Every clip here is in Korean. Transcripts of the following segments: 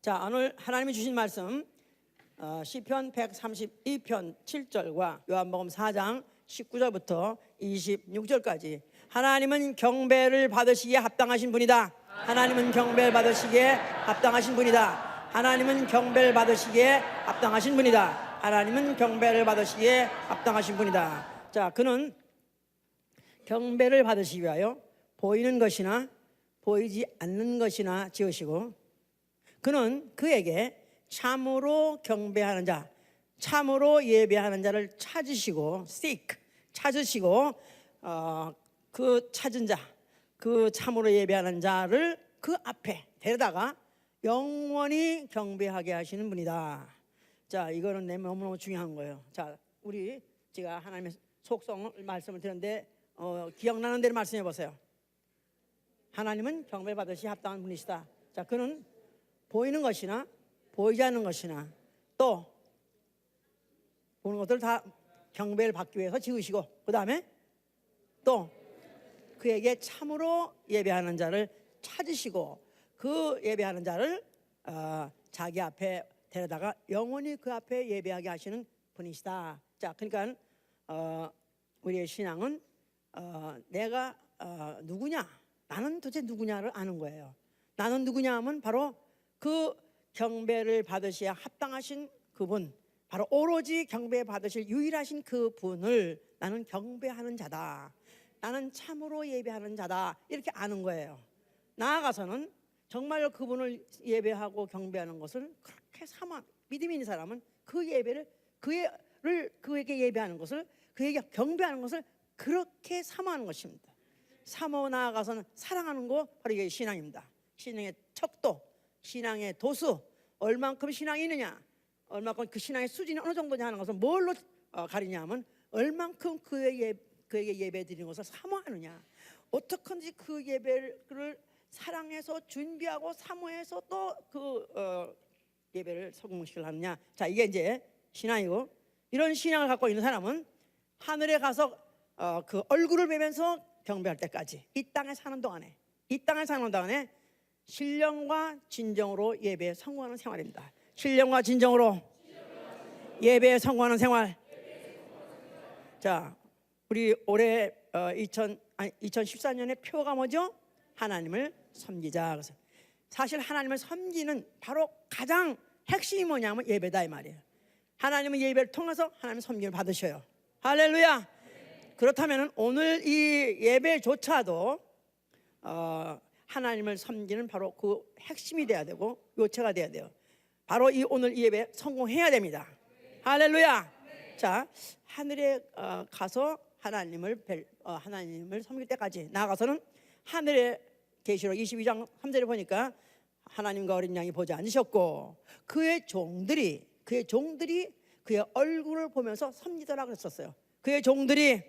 자, 오늘 하나님이 주신 말씀 시편 132편 7절과 요한복음 4장 19절부터 26절까지. 하나님은 경배를 받으시기에 합당하신 분이다. 하나님은 경배를 받으시기에 합당하신 분이다. 하나님은 경배를 받으시기에 합당하신 분이다. 하나님은 경배를 받으시기에 합당하신 분이다. 자, 그는 경배를 받으시기 위하여 보이는 것이나 보이지 않는 것이나 지으시고, 그는 그에게 참으로 경배하는 자, 참으로 예배하는 자를 찾으시고, seek, 찾으시고, 그 찾은 자, 그 참으로 예배하는 자를 그 앞에 데려다가 영원히 경배하게 하시는 분이다. 자, 이거는 너무너무 중요한 거예요. 자, 제가 하나님의 속성 말씀을 드렸는데 기억나는 대로 말씀해 보세요. 하나님은 경배 받으시 합당한 분이시다. 자, 그는 보이는 것이나 보이지 않는 것이나 또 보는 것들 다 경배를 받기 위해서 지으시고, 그 다음에 또 그에게 참으로 예배하는 자를 찾으시고, 그 예배하는 자를 자기 앞에 데려다가 영원히 그 앞에 예배하게 하시는 분이시다. 자, 그러니까 우리의 신앙은 내가 누구냐, 나는 도대체 누구냐를 아는 거예요. 나는 누구냐 하면 바로 그 경배를 받으셔야 합당하신 그분, 바로 오로지 경배 받으실 유일하신 그 분을 나는 경배하는 자다, 나는 참으로 예배하는 자다, 이렇게 아는 거예요. 나아가서는 정말로 그분을 예배하고 경배하는 것을 그렇게 믿음이 있는 사람은 그 예배를 그에게 예배하는 것을, 그에게 경배하는 것을 그렇게 사모하는 것입니다. 사모 나아가서는 사랑하는 거, 바로 이게 신앙입니다. 신앙의 척도, 신앙의 도수, 얼만큼 신앙이 있느냐, 얼만큼 그 신앙의 수준이 어느 정도냐 하는 것은 뭘로 가리냐면 얼만큼 그에게 예배 드리는 것을 사모하느냐, 어떻게든지 그 예배를 사랑해서 준비하고 사모해서 또 그 예배를 성공시키려 하느냐. 자, 이게 이제 신앙이고, 이런 신앙을 갖고 있는 사람은 하늘에 가서 그 얼굴을 뵈면서 경배할 때까지 이 땅에 사는 동안에 신령과 진정으로 예배에 성공하는 생활입니다. 신령과 진정으로 예배에 성공하는 생활. 자, 우리 올해 2014년의 표가 뭐죠? 하나님을 섬기자. 그래서 사실 하나님을 섬기는 바로 가장 핵심이 뭐냐면 예배다 이 말이에요. 하나님은 예배를 통해서 하나님의 섬김을 받으셔요. 할렐루야. 그렇다면 오늘 이 예배조차도 하나님을 섬기는 바로 그 핵심이 돼야 되고 요체가 돼야 돼요. 바로 오늘 이 예배 성공해야 됩니다. 할렐루야. 자, 하늘에 가서 하나님을 섬길 때까지 나아가서는 하늘에 계시록 22장 3절에 보니까 하나님과 어린 양이 보지 않으셨고 그의 종들이 그의 얼굴을 보면서 섬기더라 그랬었어요. 그의 종들이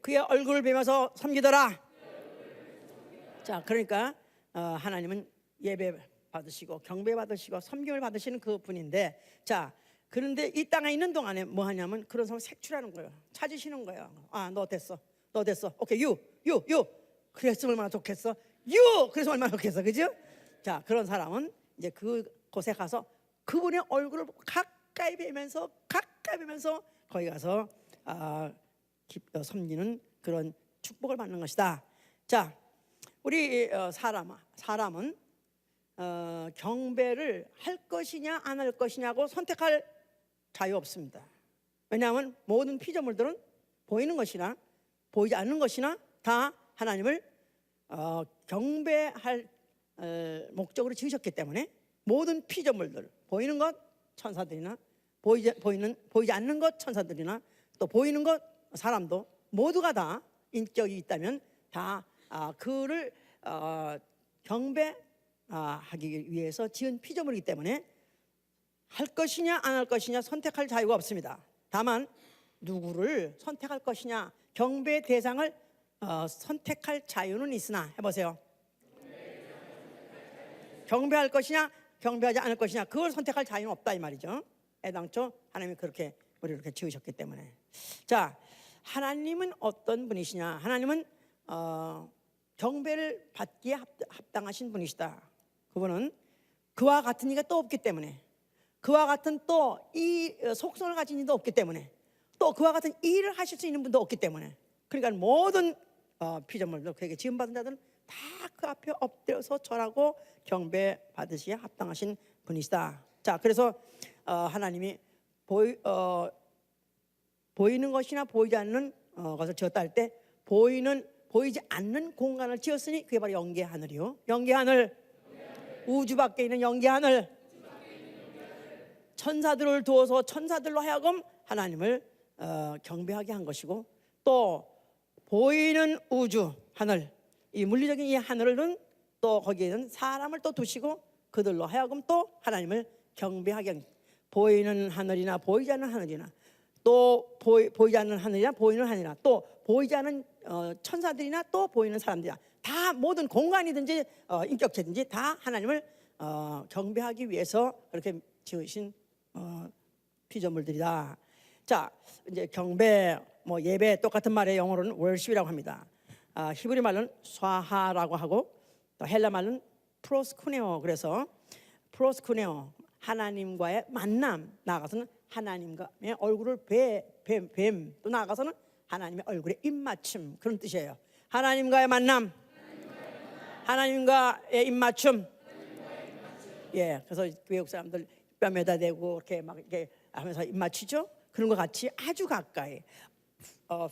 그의 얼굴을 보면서 섬기더라. 자, 그러니까 하나님은 예배 받으시고 경배 받으시고 섬김을 받으시는 그 분인데, 자, 그런데 이 땅에 있는 동안에 뭐 하냐면 그런 사람 색출하는 거예요. 찾으시는 거예요. 너 됐어. 오케이, you. 그래서 얼마나 좋겠어. you. 그래서 얼마나 좋겠어, 그죠? 자, 그런 사람은 이제 그곳에 가서 그분의 얼굴을 가까이 뵈면서 거기 가서 섬기는 그런 축복을 받는 것이다. 자, 우리 사람은 경배를 할 것이냐 안 할 것이냐고 선택할 자유 없습니다. 왜냐하면 모든 피조물들은 보이는 것이나 보이지 않는 것이나 다 하나님을 경배할 목적으로 지으셨기 때문에 모든 피조물들, 보이는 것 천사들이나 보이지 않는 것 천사들이나 또 보이는 것 사람도 모두가 다 인격이 있다면 다 그를 경배하기 위해서 지은 피조물이기 때문에 할 것이냐 안 할 것이냐 선택할 자유가 없습니다. 다만 누구를 선택할 것이냐, 경배 대상을 선택할 자유는 있으나, 해보세요. 경배할 것이냐 경배하지 않을 것이냐, 그걸 선택할 자유는 없다 이 말이죠. 애당초 하나님이 그렇게 우리를 이렇게 지으셨기 때문에. 자, 하나님은 어떤 분이시냐? 하나님은 경배를 받기에 합당하신 분이시다. 그분은 그와 같은 이가 또 없기 때문에, 그와 같은 또 이 속성을 가진 이도 없기 때문에, 또 그와 같은 일을 하실 수 있는 분도 없기 때문에, 그러니까 모든 피조물들, 그에게 지음받은 자들은 다 그 앞에 엎드려서 절하고 경배 받으시기에 합당하신 분이시다. 자, 그래서 하나님이 보이는 것이나 보이지 않는 것을 지었다 할 때, 보이지 않는 공간을 지었으니 그게 바로 영계 하늘이요, 영계 하늘, 우주 밖에 있는 영계 하늘, 천사들을 두어서 천사들로 하여금 하나님을 경배하게 한 것이고, 또 보이는 우주 하늘, 이 물리적인 이 하늘은 또 거기에는 사람을 또 두시고 그들로 하여금 또 하나님을 경배하게 한, 보이는 하늘이나 보이지 않는 하늘이나, 또 보이지 않는 하늘이나 보이는 하늘이나, 또 보이지 않는 천사들이나 또 보이는 사람들이나, 다 모든 공간이든지 인격체든지 다 하나님을 경배하기 위해서 그렇게 지으신 피조물들이다. 자, 이제 경배, 뭐 예배, 똑같은 말의 영어로는 월십이라고 합니다. 히브리 말은 스와하라고 하고, 또 헬라 말은 프로스쿠네오. 그래서 프로스쿠네오, 하나님과의 만남, 나아가서는 하나님과의 얼굴을 뱀, 또 나아가서는 하나님의 얼굴에 입맞춤, 그런 뜻이에요. 하나님과의 만남, 하나님과의 입맞춤. 예, 그래서 외국 사람들 뺨에다 대고 이렇게 막 이렇게 하면서 입맞추죠. 그런 것 같이 아주 가까이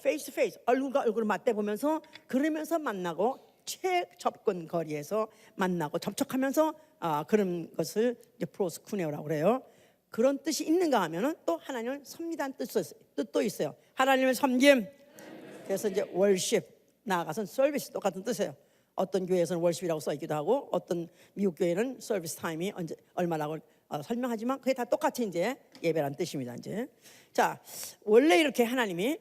페이스 투 페이스, 얼굴과 얼굴을 맞대 보면서, 그러면서 만나고, 최접근 거리에서 만나고 접촉하면서 그런 것을 이제 프로스쿠네오라고 그래요. 그런 뜻이 있는가 하면은 또 하나님을 섬기다는 뜻도 있어요. 하나님을 섬김. 그래서 이제 월십, 나아가서는 서비스, 똑같은 뜻이에요. 어떤 교회에서는 월십이라고 써 있기도 하고, 어떤 미국 교회는 서비스 타임이 언제 얼마라고 설명하지만 그게 다 똑같이 이제 예배라는 뜻입니다. 이제 자, 원래 이렇게 하나님이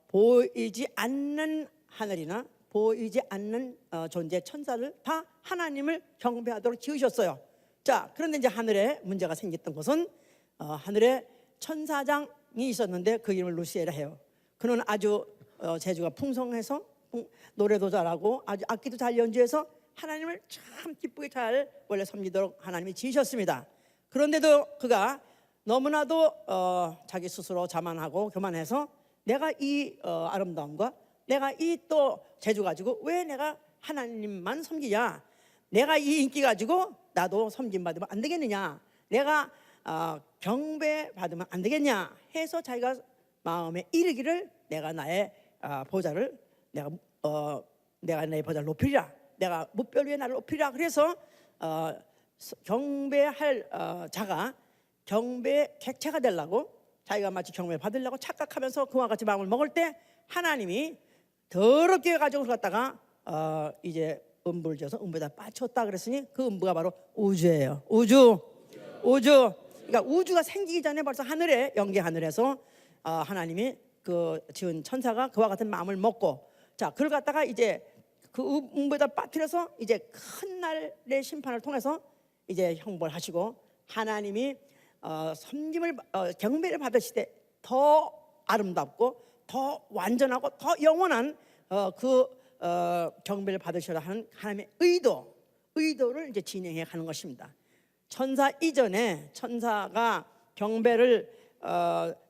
보이지 않는 하늘이나 보이지 않는 존재 천사를 다 하나님을 경배하도록 지으셨어요. 자, 그런데 이제 하늘에 문제가 생겼던 것은 하늘에 천사장이 있었는데 그 이름을 루시에라 해요. 그는 아주 재주가 풍성해서 노래도 잘하고 아주 악기도 잘 연주해서 하나님을 참 기쁘게 잘 원래 섬기도록 하나님이 지으셨습니다. 그런데도 그가 너무나도 자기 스스로 자만하고 교만해서, 내가 이 아름다움과 내가 이 또 재주 가지고 왜 내가 하나님만 섬기냐, 내가 이 인기 가지고 나도 섬김 받으면 안 되겠느냐, 내가 경배 받으면 안 되겠냐 해서 자기가 마음에 이르기를, 내가 나의 보좌를 내가 내 보좌를 높이리라, 내가 무별 위에 나를 높이리라. 그래서 경배할 자가 경배의 객체가 되려고, 자기가 마치 경배를 받으려고 착각하면서 그와 같이 마음을 먹을 때, 하나님이 더럽게 가지고 갔다가 이제 음부를 지어서 음부에다 빠쳤다 그랬으니, 그 음부가 바로 우주예요. 우주. 그러니까 우주가 생기기 전에 벌써 하늘에, 영계 하늘에서 하나님이 그 지은 천사가 그와 같은 마음을 먹고, 자, 그걸 갖다가 이제 그 음부에다 빠뜨려서 이제 큰 날의 심판을 통해서 이제 형벌하시고, 하나님이 섬김을 경배를 받으실 때 더 아름답고 더 완전하고 더 영원한 경배를 받으셔야 하는 하나님의 의도를 이제 진행해 가는 것입니다. 천사 이전에 천사가 경배를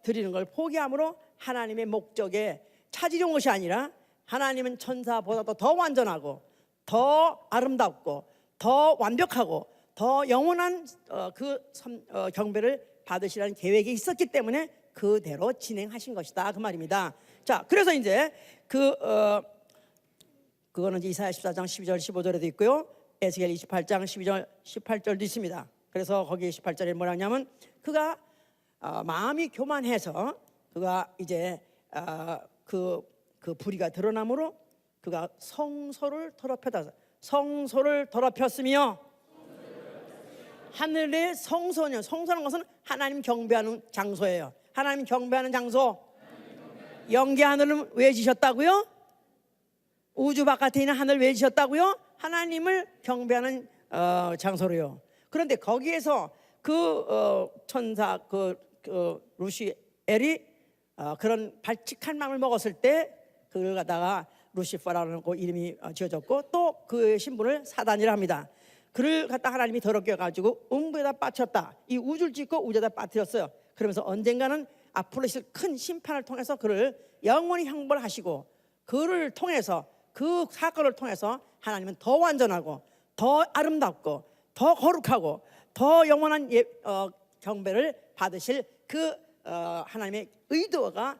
드리는 걸 포기함으로 하나님의 목적에 차질한 것이 아니라, 하나님은 천사보다도 더 완전하고 더 아름답고 더 완벽하고 더 영원한 경배를 받으시라는 계획이 있었기 때문에 그대로 진행하신 것이다, 그 말입니다. 자, 그래서 이제 그거는 이제 이사야 14장 12절 15절에도 있고요, 에스겔 28장 12절 18절도 있습니다. 그래서 거기 18절에 뭐라 하냐면, 그가 마음이 교만해서 그가 이제 그 불의가 드러나므로 그가 성소를 더럽혔으며, 하늘의 성소는, 성소라는 것은 하나님 경배하는 장소예요. 하나님 경배하는 장소. 영계 하늘은 왜 지셨다고요? 우주 바깥에 있는 하늘 왜 지셨다고요? 하나님을 경배하는 장소로요. 그런데 거기에서 그 천사 루시엘이 그런 발칙한 마음을 먹었을 때, 그걸 갖다가 루시퍼라는 그 이름이 지어졌고, 또 그 신분을 사단이라 합니다. 그를 갖다 하나님이 더럽게 해가지고 음부에다 빠뜨렸다. 이 우주를 짓고 우주에다 빠뜨렸어요. 그러면서 언젠가는 앞으로 있을 큰 심판을 통해서 그를 영원히 형벌하시고, 그를 통해서, 그 사건을 통해서 하나님은 더 완전하고 더 아름답고 더 거룩하고 더 영원한 경배를 받으실 그 하나님의 의도가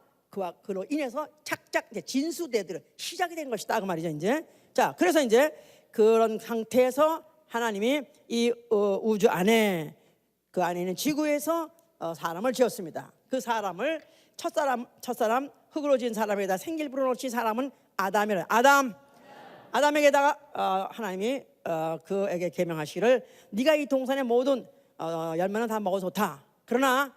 그로 인해서 착착 이제 진수되도록 시작이 된 것이다 그 말이죠. 이제 자, 그래서 이제 그런 상태에서 하나님이 이 우주 안에, 그 안에 있는 지구에서 사람을 지었습니다. 그 사람을 첫사람 흙으로 지은 사람에다 생길 불어넣으신 사람은 아담이라. 아담에게다가 하나님이 그에게 계명하시기를 네가 이 동산의 모든 열매는 다 먹어도 좋다. 그러나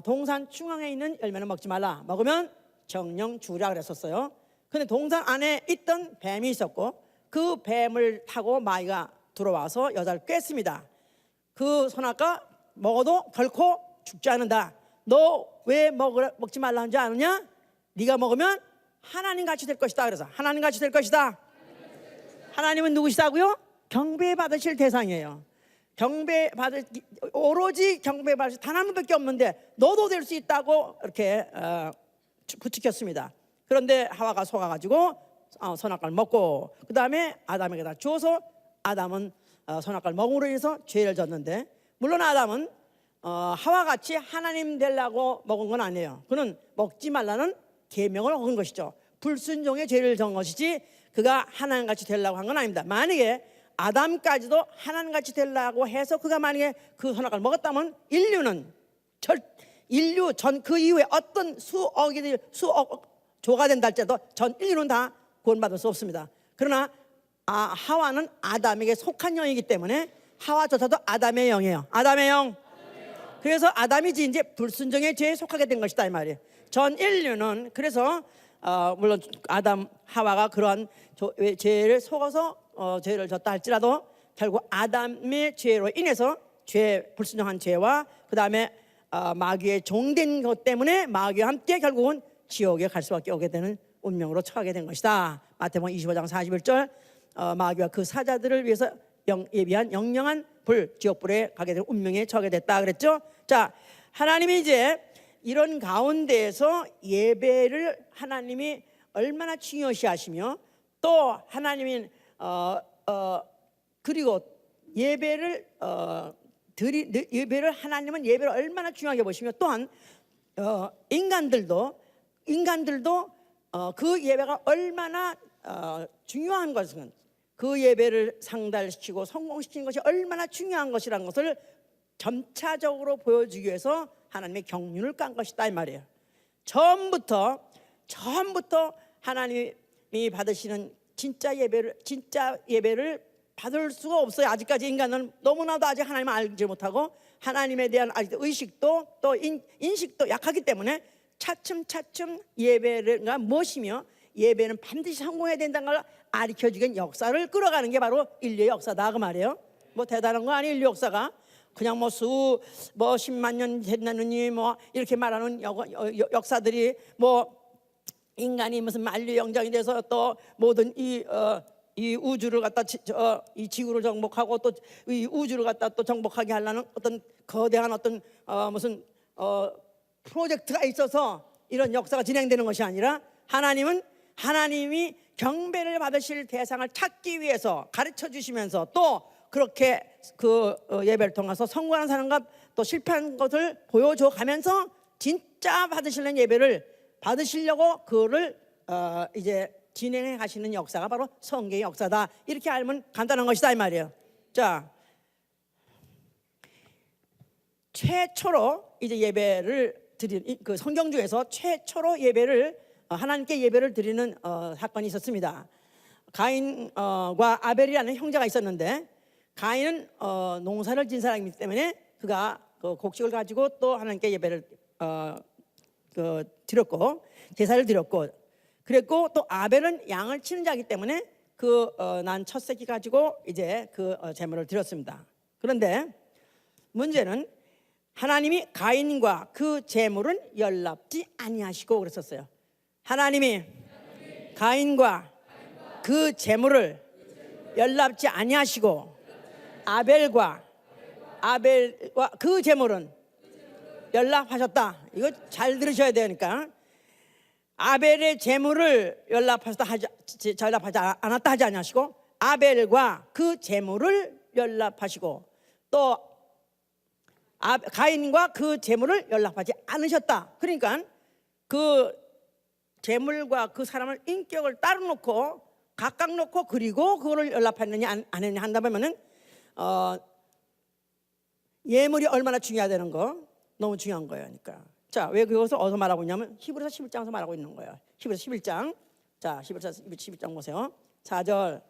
동산 중앙에 있는 열매는 먹지 말라. 먹으면 정령 죽으라 그랬었어요. 근데 동산 안에 있던 뱀이 있었고, 그 뱀을 타고 마귀가 들어와서 여자를 꿰습니다. 그 선악과 먹어도 결코 죽지 않는다. 너 왜 먹지 말라 하는지 아느냐? 네가 먹으면 하나님같이 될 것이다. 그래서 하나님같이 될 것이다. 하나님은 누구시다고요? 경배받으실 대상이에요. 오로지 경배받으실 단 한 분밖에 없는데 너도 될 수 있다고 이렇게 부추겼습니다. 그런데 하와가 속아가지고 선악과를 먹고, 그 다음에 아담에게다 주어서 아담은 선악과를 먹음으로 인해서 죄를 졌는데, 물론 아담은 하와같이 하나님 되려고 먹은 건 아니에요. 그는 먹지 말라는 계명을 어긴 것이죠. 불순종의 죄를 진 것이지 그가 하나님같이 되려고 한 건 아닙니다. 만약에 아담까지도 하나님같이 되려고 해서 그가 만약에 그 선악과를 먹었다면 인류 전 그 이후에 어떤 수억 조가 된다 할지라도 전 인류는 다 구원받을 수 없습니다. 그러나 하와는 아담에게 속한 영이기 때문에 하와조차도 아담의 영이에요. 아담의 영. 그래서 아담이지 이제 불순종의 죄에 속하게 된 것이다 이 말이에요. 전 인류는 그래서 물론 아담 하와가 그러한 죄를 속아서 죄를 졌다 할지라도 결국 아담의 죄로 인해서 불순종한 죄와 그 다음에 마귀의 종된 것 때문에 마귀와 함께 결국은 지옥에 갈 수밖에 오게 되는 운명으로 처하게 된 것이다. 마태복음 25장 41절 마귀와 그 사자들을 위해서 예비한 영영한 지옥불에 가게 된 운명에 처하게 됐다 그랬죠. 자, 하나님이 이제 이런 가운데에서 예배를 하나님이 얼마나 중요시 하시며, 또 하나님이 그리고 예배를 하나님은 예배를 얼마나 중요하게 보시며, 또한 인간들도 그 예배가 얼마나 중요한 것은, 그 예배를 상달시키고 성공시키는 것이 얼마나 중요한 것이라는 것을 점차적으로 보여주기 위해서 하나님의 경륜을 깐 것이다 이 말이에요. 처음부터 하나님이 받으시는 진짜 예배를 받을 수가 없어요. 아직까지 인간은 너무나도 아직 하나님을 알지 못하고 하나님에 대한 아직 의식도 또 인식도 약하기 때문에 차츰 예배가 무엇이며 예배는 반드시 성공해야 된다는 걸 가르쳐주긴 역사를 끌어가는 게 바로 인류의 역사다 그 말이에요. 뭐 대단한 거 아니에요. 인류 역사가 그냥 뭐 10만 년 됐나느니 뭐 이렇게 말하는 역사들이 뭐 인간이 무슨 만류 영장이 돼서 또 모든 이 우주를 갖다 이 지구를 정복하고 또 이 우주를 갖다 또 정복하게 하려는 어떤 거대한 어떤 무슨 프로젝트가 있어서 이런 역사가 진행되는 것이 아니라, 하나님이 경배를 받으실 대상을 찾기 위해서 가르쳐 주시면서, 또 그렇게 그 예배를 통해서 성공하는 사람과 또 실패한 것을 보여줘 가면서 진짜 받으시는 예배를 받으시려고 그거를 이제 진행해 가시는 역사가 바로 성경의 역사다. 이렇게 알면 간단한 것이다 이 말이에요. 자, 최초로 이제 예배를 드리는 그 성경 중에서 최초로 하나님께 예배를 드리는 사건이 있었습니다. 가인과 아벨이라는 형제가 있었는데, 가인은 농사를 진 사람이기 때문에 그가 그 곡식을 가지고 또 하나님께 예배를 드렸고 제사를 드렸고, 그랬고 또 아벨은 양을 치는 자이기 때문에 난 첫 새끼 가지고 이제 제물을 드렸습니다. 그런데 문제는 하나님이 가인과 그 제물은 연락지 아니하시고 그랬었어요. 하나님이 가인과 그 제물을 연락지 아니하시고 아벨과 그 제물은 연락하셨다. 이거 잘 들으셔야 되니까. 아벨의 제물을 연락하지 않았다 하지 않으시고, 아벨과 그 제물을 연락하시고, 또 가인과 그 제물을 연락하지 않으셨다. 그러니까 그 제물과 그 사람을 인격을 따로 놓고 각각 놓고 그리고 그거를 연락했느냐 안 했느냐 한다면은 예물이 얼마나 중요하다는 거 너무 중요한 거예요. 그러니까 자, 왜 그것을 어디서 말하고 있냐면 히브리서 11장에서 말하고 있는 거예요. 히브리서 11장. 자, 히브리서 11장 보세요. 4절.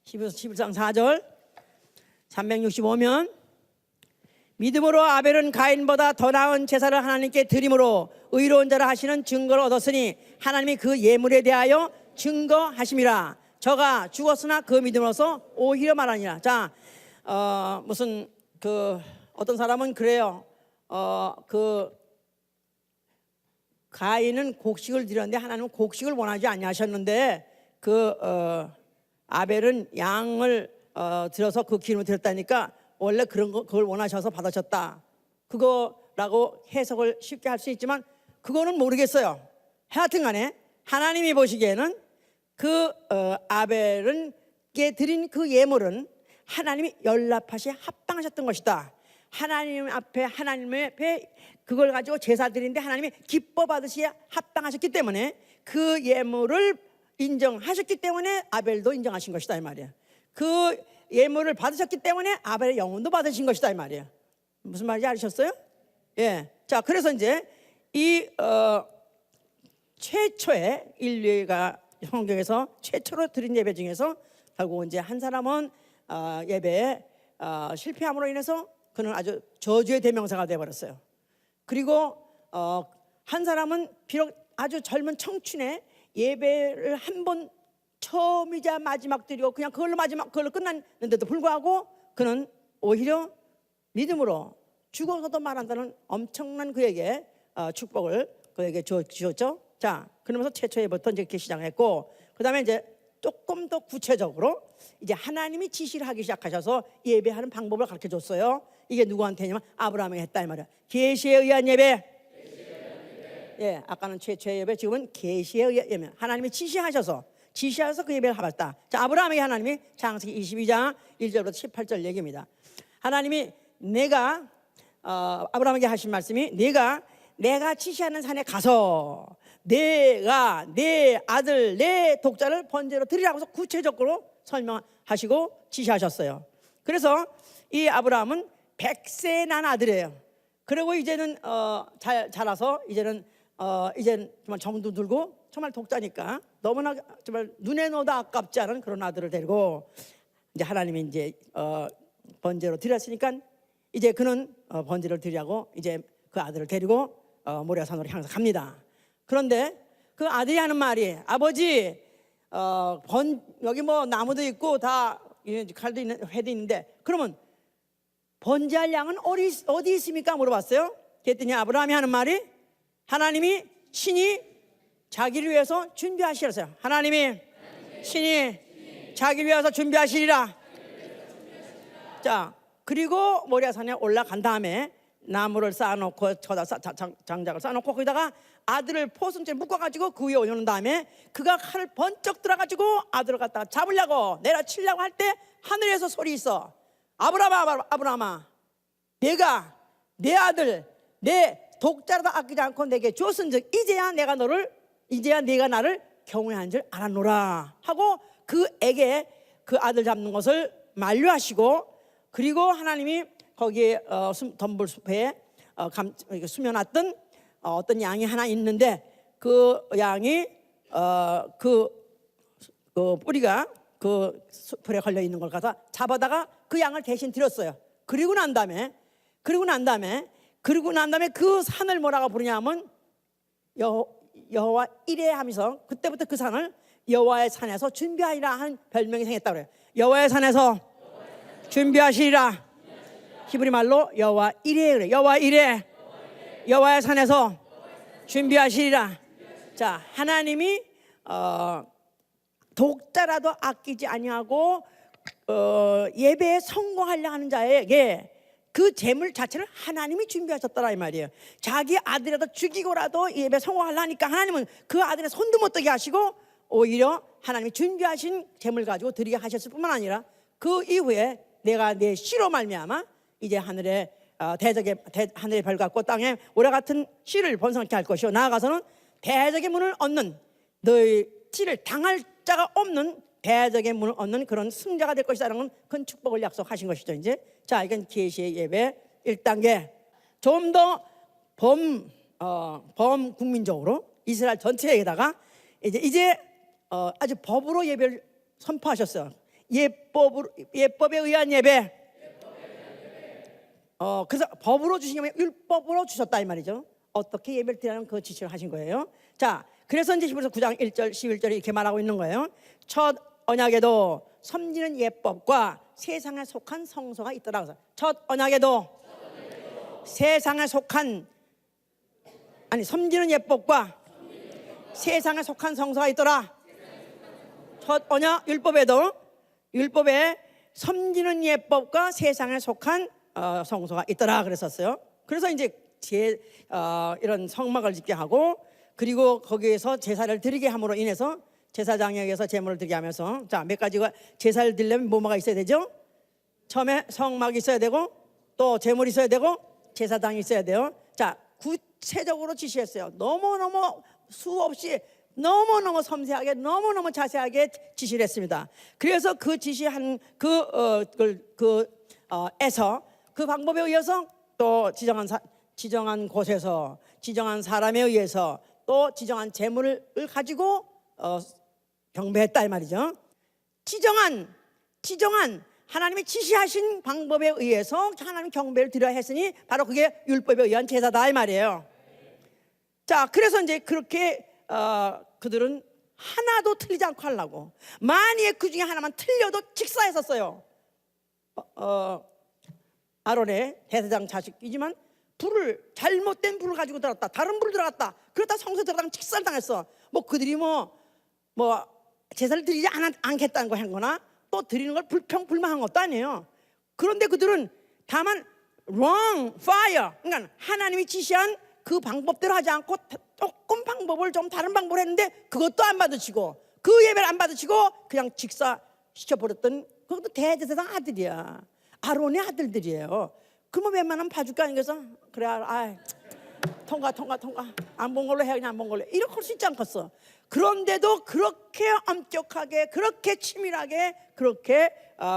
히브리서 11장 4절. 365면 믿음으로 아벨은 가인보다 더 나은 제사를 하나님께 드림으로 의로운 자라 하시는 증거를 얻었으니 하나님이 그 예물에 대하여 증거하심이라. 저가 죽었으나 그 믿음으로서 오히려 말하니라. 자, 무슨 그 어떤 사람은 그래요. 그 가인은 곡식을 드렸는데 하나님은 곡식을 원하지 아니하셨는데 그 아벨은 양을 들어서 그 기름을 드렸다니까 원래 그걸 원하셔서 받으셨다. 그거라고 해석을 쉽게 할 수 있지만 그거는 모르겠어요. 하여튼간에 하나님이 보시기에는 그 아벨은께 드린 그 예물은 하나님이 연락하시 합당하셨던 것이다. 하나님 앞에 그걸 가지고 제사 드리는데 하나님이 기뻐 받으시에 합당하셨기 때문에 그 예물을 인정하셨기 때문에 아벨도 인정하신 것이다 이 말이야. 그 예물을 받으셨기 때문에 아벨의 영혼도 받으신 것이다 이 말이야. 무슨 말인지 아셨어요? 예. 자, 그래서 이제 이 최초의 인류가 성경에서 최초로 드린 예배 중에서 결국 이제 한 사람은 예배에 실패함으로 인해서 그는 아주 저주의 대명사가 되어버렸어요. 그리고 한 사람은 비록 아주 젊은 청춘에 예배를 한 번 처음이자 마지막 드리고 그냥 그걸로 끝났는데도 불구하고 그는 오히려 믿음으로 죽어서도 말한다는 엄청난 그에게 축복을 그에게 주었죠. 자, 그러면서 최초 예배부터 이렇게 시작했고, 그 다음에 이제 조금 더 구체적으로 이제 하나님이 지시를 하기 시작하셔서 예배하는 방법을 가르쳐 줬어요. 이게 누구한테냐면 아브라함에게 했다 이 말이야. 계시에 의한 예배. 예, 아까는 최초의 예배, 지금은 계시에 의한 예배. 하나님이 지시하셔서 그 예배를 하봤다. 자, 아브라함에게 하나님이 창세기 22장 1절부터 18절 얘기입니다. 하나님이 아브라함에게 하신 말씀이 내가 지시하는 산에 가서 내가 내 아들 내 독자를 번제로 드리라고 해서 구체적으로 설명하시고 지시하셨어요. 그래서 이 아브라함은 100세 난 아들이에요. 그리고 이제는 자라서 이제는 정말 정도 들고 정말 독자니까 너무나 정말 눈에 넣어도 아깝지 않은 그런 아들을 데리고 이제 하나님이 이제 번제로 드렸으니까 이제 그는 번제를 드리라고 이제 그 아들을 데리고 모리아산으로 향해서 갑니다. 그런데 그 아들이 하는 말이 아버지 여기 뭐 나무도 있고 다 칼도 있는 회도 있는데 그러면 번제할 양은 어디 있습니까? 물어봤어요. 그랬더니 아브라함이 하는 말이 하나님이 친히 자기를 위해서 준비하시라서요. 하나님이 친히 자기를 위해서 준비하시리라. 자, 그리고 모리아산에 올라간 다음에 나무를 쌓아놓고 장작을 쌓아놓고 거기다가 아들을 포승줄에 묶어가지고 그 위에 올려놓은 다음에 그가 칼을 번쩍 들어가지고 아들을 갖다가 잡으려고 내려치려고 할 때 하늘에서 소리 있어. 아브라함아, 내가 내 아들 내 독자라도 아끼지 않고 내게 줬은즉 이제야 네가 나를 경외한 줄 알았노라 하고 그에게 그 아들 잡는 것을 만류하시고, 그리고 하나님이 거기에 덤불숲에 숨겨놨던 어떤 양이 하나 있는데 그 양이 그 뿌리가 그 숲에 걸려 있는 걸 가서 잡아다가 그 양을 대신 드렸어요. 그리고 난 다음에 그 산을 뭐라고 부르냐면 여호와 이레 하면서 그때부터 그 산을 여호와의 산에서 준비하리라 한 별명이 생겼다고 그래요. 여호와의 산에서 준비하시리라. 히브리 말로 여호와 이레 그래. 여호와의 산에서 준비하시리라. 자, 하나님이 독자라도 아끼지 아니하고 예배에 성공하려 하는 자에게 그 재물 자체를 하나님이 준비하셨더라 이 말이에요. 자기 아들이라도 죽이고라도 예배 성공하려니까 하나님은 그 아들의 손도 못 뜨게 하시고 오히려 하나님이 준비하신 재물 가지고 드리게 하셨을 뿐만 아니라 그 이후에 내가 내 씨로 말미암아 이제 하늘의 하늘의 별 같고 땅에 오래 같은 씨를 번성케 할 것이요 나아가서는 대적의 문을 얻는 너희 씨를 당할 자가 없는 대적의 문을 얻는 그런 승자가 될 것이라는 큰 축복을 약속하신 것이죠. 이제 자, 이건 계시의 예배 1단계. 좀 더 범국민적으로 이스라엘 전체에다가 이제 아주 법으로 예배를 선포하셨어요. 예법에 의한 예배. 그래서 법으로 주신 게 율법으로 주셨다 이 말이죠. 어떻게 예배를 드리라는 그 지시를 하신 거예요. 자, 그래서 이제 히브리서 9장 1절 11절에 이렇게 말하고 있는 거예요. 첫 언약에도 섬기는 예법과 세상에 속한 성소가 있더라. 그래서 첫 언약에도 세상에 속한 섬기는 예법과 세상에 속한 성소가 있더라. 첫 언약 율법에 섬기는 예법과 세상에 속한 성소가 있더라 그랬었어요. 그래서 이제 이런 성막을 짓게 하고 그리고 거기에서 제사를 드리게 함으로 인해서 제사장에게서 제물을 드리게 하면서 자, 몇 가지가 제사를 드리려면 뭐가 있어야 되죠? 처음에 성막이 있어야 되고 또 제물이 있어야 되고 제사장이 있어야 돼요. 자, 구체적으로 지시했어요. 너무너무 수없이 너무너무 섬세하게 너무너무 자세하게 지시를 했습니다. 그래서 그 지시한 에서 그 방법에 의해서 또 지정한 곳에서 지정한 사람에 의해서 또 지정한 제물을 가지고 경배했다 이 말이죠. 지정한 하나님이 지시하신 방법에 의해서 하나님 경배를 드려야 했으니 바로 그게 율법에 의한 제사다 이 말이에요. 자, 그래서 이제 그렇게 그들은 하나도 틀리지 않고 하려고 만약에 그 중에 하나만 틀려도 직사했었어요. 아론의 대제사장 자식이지만 잘못된 불을 가지고 들어갔다, 다른 불을 들어갔다, 그러다 성소에 들어가면 직사를 당했어. 뭐 그들이 뭐 제사를 드리지 않겠다는 거 한 거나 또 드리는 걸 불평불만한 것도 아니에요. 그런데 그들은 다만 wrong, fire, 그러니까 하나님이 지시한 그 방법대로 하지 않고 조금 방법을 좀 다른 방법을 했는데 그것도 안 받으시고 그 예배를 안 받으시고 그냥 직사시켜버렸던 그것도 대제사장 아들이야. 아론의 아들들이에요. 그러면 웬만하면 봐줄 거 아니겠어? 그래, 통과 안 본 걸로 해, 그냥 안 본 걸로 해. 이렇게 할 수 있지 않겠어? 그런데도 그렇게 엄격하게 그렇게 치밀하게 그렇게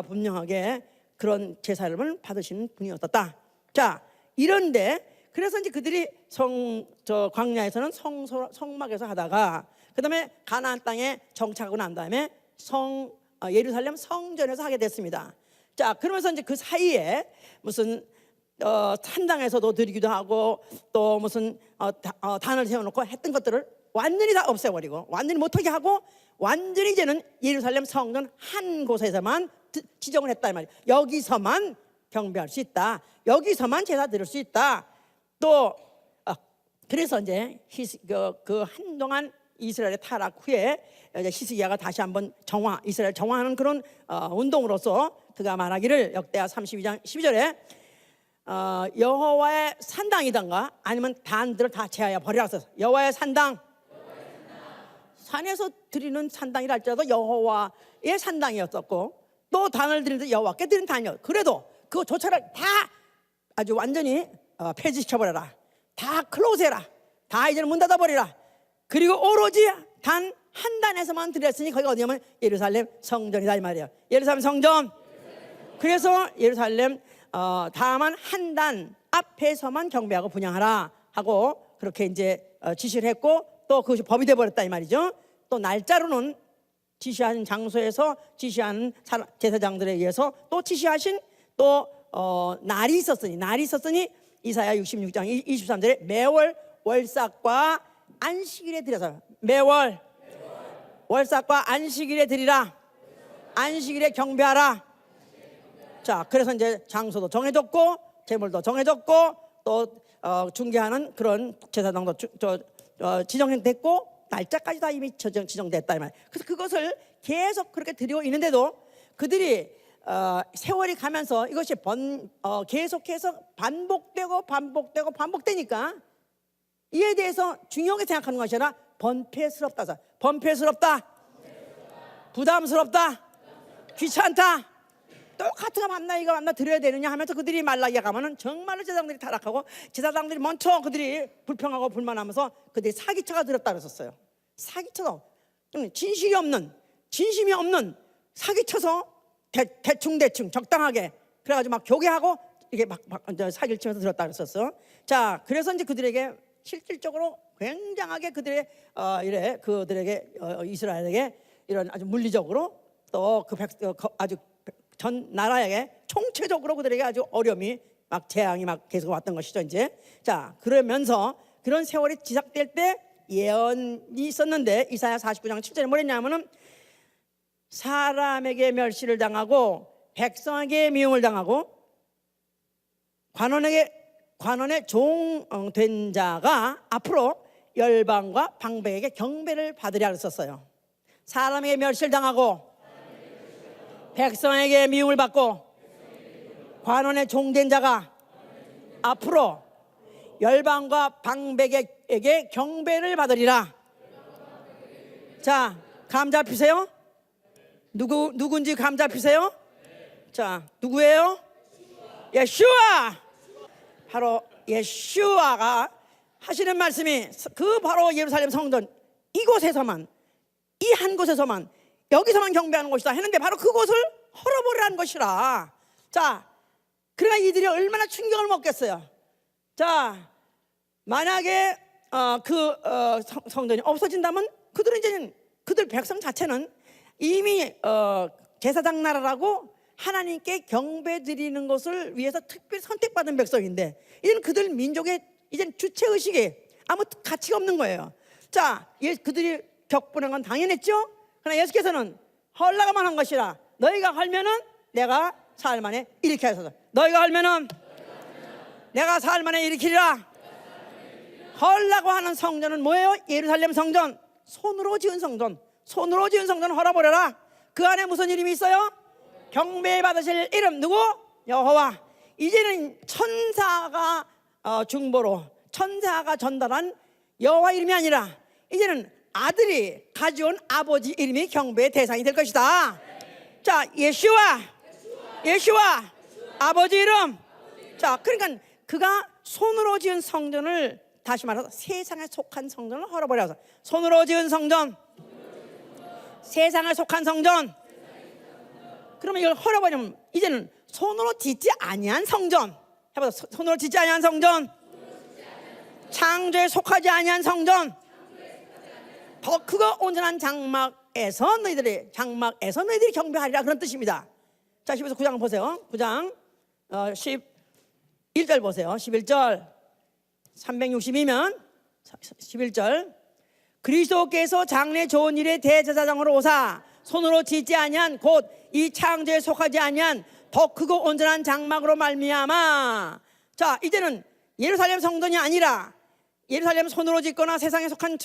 분명하게 그런 제사를 받으시는 분이었다. 자, 이런데 그래서 이제 그들이 광야에서는 성막에서 하다가 그 다음에 가나안 땅에 정착하고 난 다음에 예루살렘 성전에서 하게 됐습니다. 자, 그러면서 이제 그 사이에 무슨 산당에서도 드리기도 하고 또 무슨 단을 세워놓고 했던 것들을 완전히 다 없애버리고 완전히 못하게 하고 완전히 이제는 예루살렘 성전 한 곳에서만 지정을 했다 이 말이에요. 여기서만 경배할 수 있다, 여기서만 제사 드릴 수 있다. 또 그래서 이제 그 한동안 이스라엘의 타락 후에 이제 히스기야가 다시 한번 이스라엘 정화하는 그런 운동으로서 그가 말하기를 역대하 32장 12절에 여호와의 산당이던가 아니면 단들을 다 제하여 버리라 했어요. 여호와의 산당, 산에서 드리는 산당이라 할지라도 여호와의 산당이었었고 또 단을 드리는 여호와께 드리는 단이었고 그래도 그조차를 다 아주 완전히 폐지시켜버려라, 다 클로즈해라, 다 이제는 문 닫아버리라. 그리고 오로지 단 한 단에서만 드렸으니 거기가 어디냐면 예루살렘 성전이다 이 말이에요. 예루살렘 성전. 그래서 예루살렘 다만 한 단 앞에서만 경배하고 분향하라 하고 그렇게 이제 지시를 했고 또 그것이 법이 돼버렸다 이 말이죠. 또 날짜로는 지시한 장소에서 지시하는 제사장들에 의해서 또 지시하신 또 날이 있었으니 이사야 66장 23절에 매월 월삭과 안식일에 드려서 매월 월삭과 안식일에 드리라, 안식일에 경배하라. 자, 그래서 이제 장소도 정해졌고 제물도 정해졌고 또 중개하는 그런 제사장도 지정됐고 날짜까지 다 이미 지정됐다 이 말. 그래서 그것을 계속 그렇게 드리고 있는데도 그들이 세월이 가면서 이것이 계속해서 반복되니까 이에 대해서 중요하게 생각하는 것이 아니라 번뇌스럽다, 번뇌스럽다, 부담스럽다, 귀찮다, 똑같은 거 맞나 이거 맞나 드려야 되느냐 하면서 그들이 말라기에 가면은 정말로 제사장들이 타락하고 제사장들이 먼저 그들이 불평하고 불만하면서 그들이 사기쳐가 들었다 그랬었어요. 사기쳐서 진심이 없는 사기쳐서 대충 적당하게 그래가지고 막 교계하고 이게 막 사기를 치면서 들었다 그랬었어. 자, 그래서 이제 그들에게 실질적으로 굉장하게 그들에게 이스라엘에게 이런 아주 물리적으로 또 아주 전 나라에게 총체적으로 그들에게 아주 어려움이 막 재앙이 막 계속 왔던 것이죠 이제. 자, 그러면서 그런 세월이 지삭될 때 예언이 있었는데 이사야 49장 7절에 뭐랬냐면은 사람에게 멸시를 당하고 백성에게 미움을 당하고 관원의 종된 자가 앞으로 열방과 방백에게 경배를 받으리라 그랬었어요. 사람에게 멸시를 당하고 백성에게 미움을 받고 관원의 종된 자가 앞으로 열방과 방백에게 경배를 받으리라. 자, 감 잡히세요? 누군지 감 잡히세요? 자, 누구예요? 예슈아. 바로 예슈아가 하시는 말씀이 그 바로 예루살렘 성전 이곳에서만, 이 한 곳에서만, 여기서만 경배하는 곳이다 했는데 바로 그곳을 헐어버리라는 것이라. 자, 그러나 이들이 얼마나 충격을 먹겠어요. 자, 만약에 성전이 없어진다면 그들은 이제는 그들 백성 자체는 이미 제사장 나라라고 하나님께 경배 드리는 것을 위해서 특별히 선택받은 백성인데 이제는 그들 민족의 이제는 주체의식이 아무 가치가 없는 거예요. 자, 그들이 격분한 건 당연했죠. 그러나 예수께서는 헐라가만 한 것이라. 너희가 헐면은 내가 사흘 만에 일으키게 하소서. 너희가 헐면은 내가 사흘 만에 일으키리라. 헐라고 하는 성전은 뭐예요? 예루살렘 성전, 손으로 지은 성전. 손으로 지은 성전 헐어버려라. 그 안에 무슨 이름이 있어요? 경배 받으실 이름 누구? 여호와. 이제는 천사가 중보로 천사가 전달한 여호와 이름이 아니라 이제는 아들이 가져온 아버지 이름이 경배의 대상이 될 것이다. 자, 예슈아 아버지 이름. 자, 그러니까 그가 손으로 지은 성전을 다시 말해서 세상에 속한 성전을 헐어버려서 손으로 지은 성전, 세상에 속한 성전. 그러면 이걸 헐어버리면 이제는 손으로 짓지 아니한 성전. 해봐서 손으로 짓지 아니한 성전, 창조에 속하지 아니한 성전, 더 크고 온전한 장막에서 너희들이 경배하리라 그런 뜻입니다. 자, 10에서 9장 보세요. 9장 11절 보세요. 11절 362면 11절 그리스도께서 장래 좋은 일의 대제사장으로 오사 손으로 짓지 아니한 곧 이 창조에 속하지 아니한 더 크고 온전한 장막으로 말미암아. 자, 이제는 예루살렘 성전이 아니라 예루살렘 손으로 짓거나 세상에 속한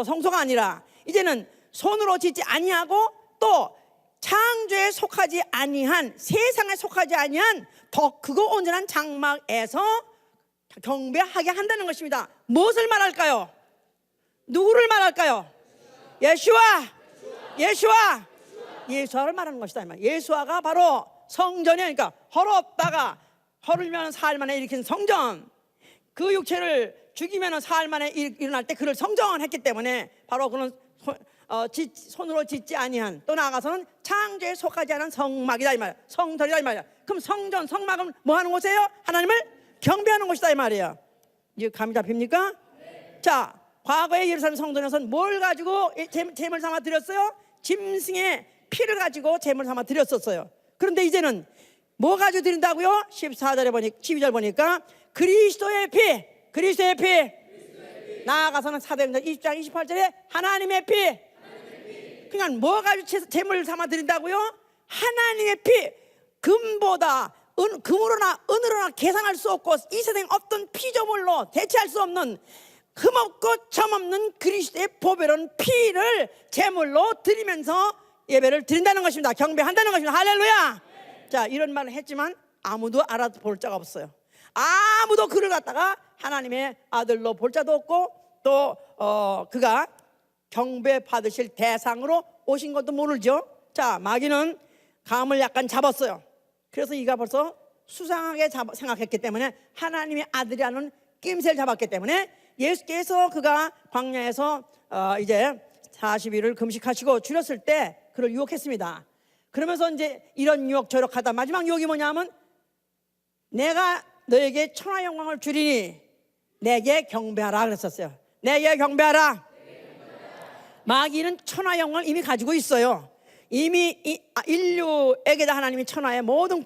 성소가 아니라 이제는 손으로 짓지 아니하고 또 창조에 속하지 아니한 세상에 속하지 아니한 더 크고 온전한 장막에서 경배하게 한다는 것입니다. 무엇을 말할까요? 누구를 말할까요? 예수아를 말하는 것이다. 예수아가 바로 성전이 그러니까 헐었다가 헐으면 사흘 만에 일으킨 성전, 그 육체를 죽이면 사흘 만에 일어날 때 그를 성전했기 때문에 바로 그는 손으로 짓지 아니한 또 나아가서는 창조에 속하지 않은 성막이다 이 말이야. 성전이다 이 말이야. 그럼 성막은 뭐 하는 곳이에요? 하나님을 경배하는 곳이다 이 말이에요. 이제 감이 잡힙니까? 네. 자, 과거의 예루살렘 성전에서는 뭘 가지고 제물 삼아 드렸어요? 짐승의 피를 가지고 제물 삼아 드렸었어요. 그런데 이제는 뭐 가지고 드린다고요? 12절 보니까 그리스도의 피. 나아가서는 사도행전 20장 28절에 하나님의 피. 그러니까 뭐 가지고 제물 삼아 드린다고요? 하나님의 피. 금보다 금으로나 은으로나 계산할 수 없고 이 세상에 어떤 피조물로 대체할 수 없는 흠없고 점없는 그리스도의 보배로운 피를 제물로 드리면서 예배를 드린다는 것입니다. 경배한다는 것입니다. 할렐루야. 자, 이런 말을 했지만 아무도 알아볼 자가 없어요. 아무도 그를 갖다가 하나님의 아들로 볼 자도 없고 또 그가 경배 받으실 대상으로 오신 것도 모르죠. 자, 마귀는 감을 약간 잡았어요. 그래서 이가 벌써 수상하게 생각했기 때문에 하나님의 아들이라는 낌새를 잡았기 때문에 예수께서 그가 광야에서 이제 40일을 금식하시고 줄였을 때 그를 유혹했습니다. 그러면서 이제 이런 유혹 저력 하다 마지막 유혹이 뭐냐면 내가 너에게 천하 영광을 주리니 내게 경배하라 그랬었어요. 내게 경배하라. 마귀는 천하 영광을 이미 가지고 있어요. 이미 인류에게다 하나님이 천하의 모든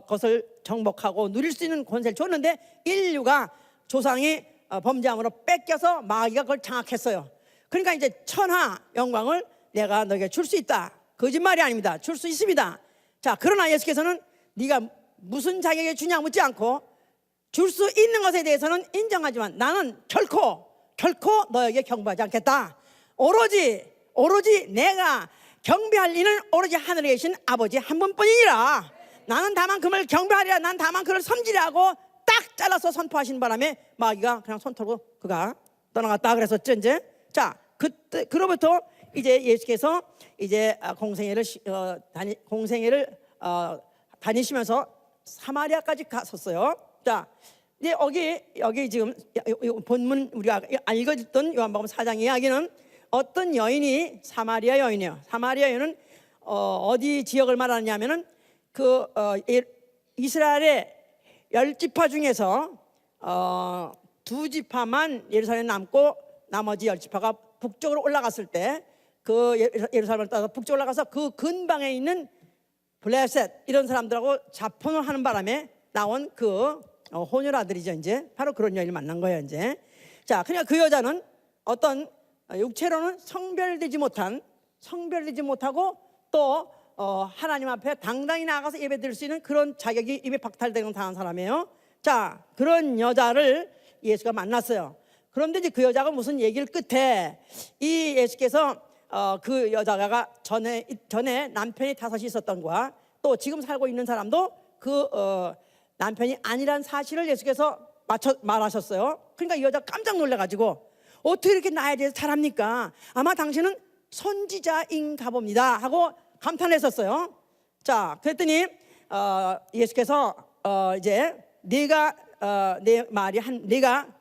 것을 정복하고 누릴 수 있는 권세를 줬는데 인류가 조상이 범죄함으로 뺏겨서 마귀가 그걸 장악했어요. 그러니까 이제 천하 영광을 내가 너에게 줄 수 있다. 거짓말이 아닙니다. 줄 수 있습니다. 자, 그러나 예수께서는 네가 무슨 자격에 주냐 묻지 않고 줄 수 있는 것에 대해서는 인정하지만 나는 결코 너에게 경배하지 않겠다. 오로지 내가 경배할 이는 오로지 하늘에 계신 아버지 한 분뿐이니라. 나는 다만 그를 경배하리라. 난 다만 그를 섬기리라 하고 딱 잘라서 선포하신 바람에 마귀가 그냥 손 털고 그가 떠나갔다 그랬었죠. 이제 자, 그때 그로부터 이제 예수께서 이제 공생애를 다니시면서 사마리아까지 갔었어요. 자, 이제 여기 지금 본문 우리가 읽었던 요한복음 4장 이야기는 어떤 여인이 사마리아 여인이에요. 사마리아 여인은 어디 지역을 말하느냐면은 이스라엘의 10지파 중에서 2지파만 예루살렘에 남고 나머지 10지파가 북쪽으로 올라갔을 때 그 예루살렘을 따라서 북쪽으로 올라가서 그 근방에 있는 블레셋 이런 사람들하고 자폰을 하는 바람에 나온 그 혼혈 아들이죠. 이제 바로 그런 여인을 만난 거예요. 이제 자, 그러니까 그 여자는 어떤 육체로는 성별되지 못하고 또 하나님 앞에 당당히 나가서 예배드릴 수 있는 그런 자격이 이미 박탈되는 당한 사람이에요. 자, 그런 여자를 예수가 만났어요. 그런데 이제 그 여자가 무슨 얘기를 끝에 이 예수께서 그 여자가 전에 남편이 5이 있었던 거와 또 지금 살고 있는 사람도 그 남편이 아니란 사실을 예수께서 말하셨어요. 그러니까 이 여자가 깜짝 놀라가지고 어떻게 이렇게 나에 대해서 잘 합니까? 아마 당신은 선지자인가 봅니다 하고 감탄했었어요. 자, 그랬더니 예수께서 이제 네가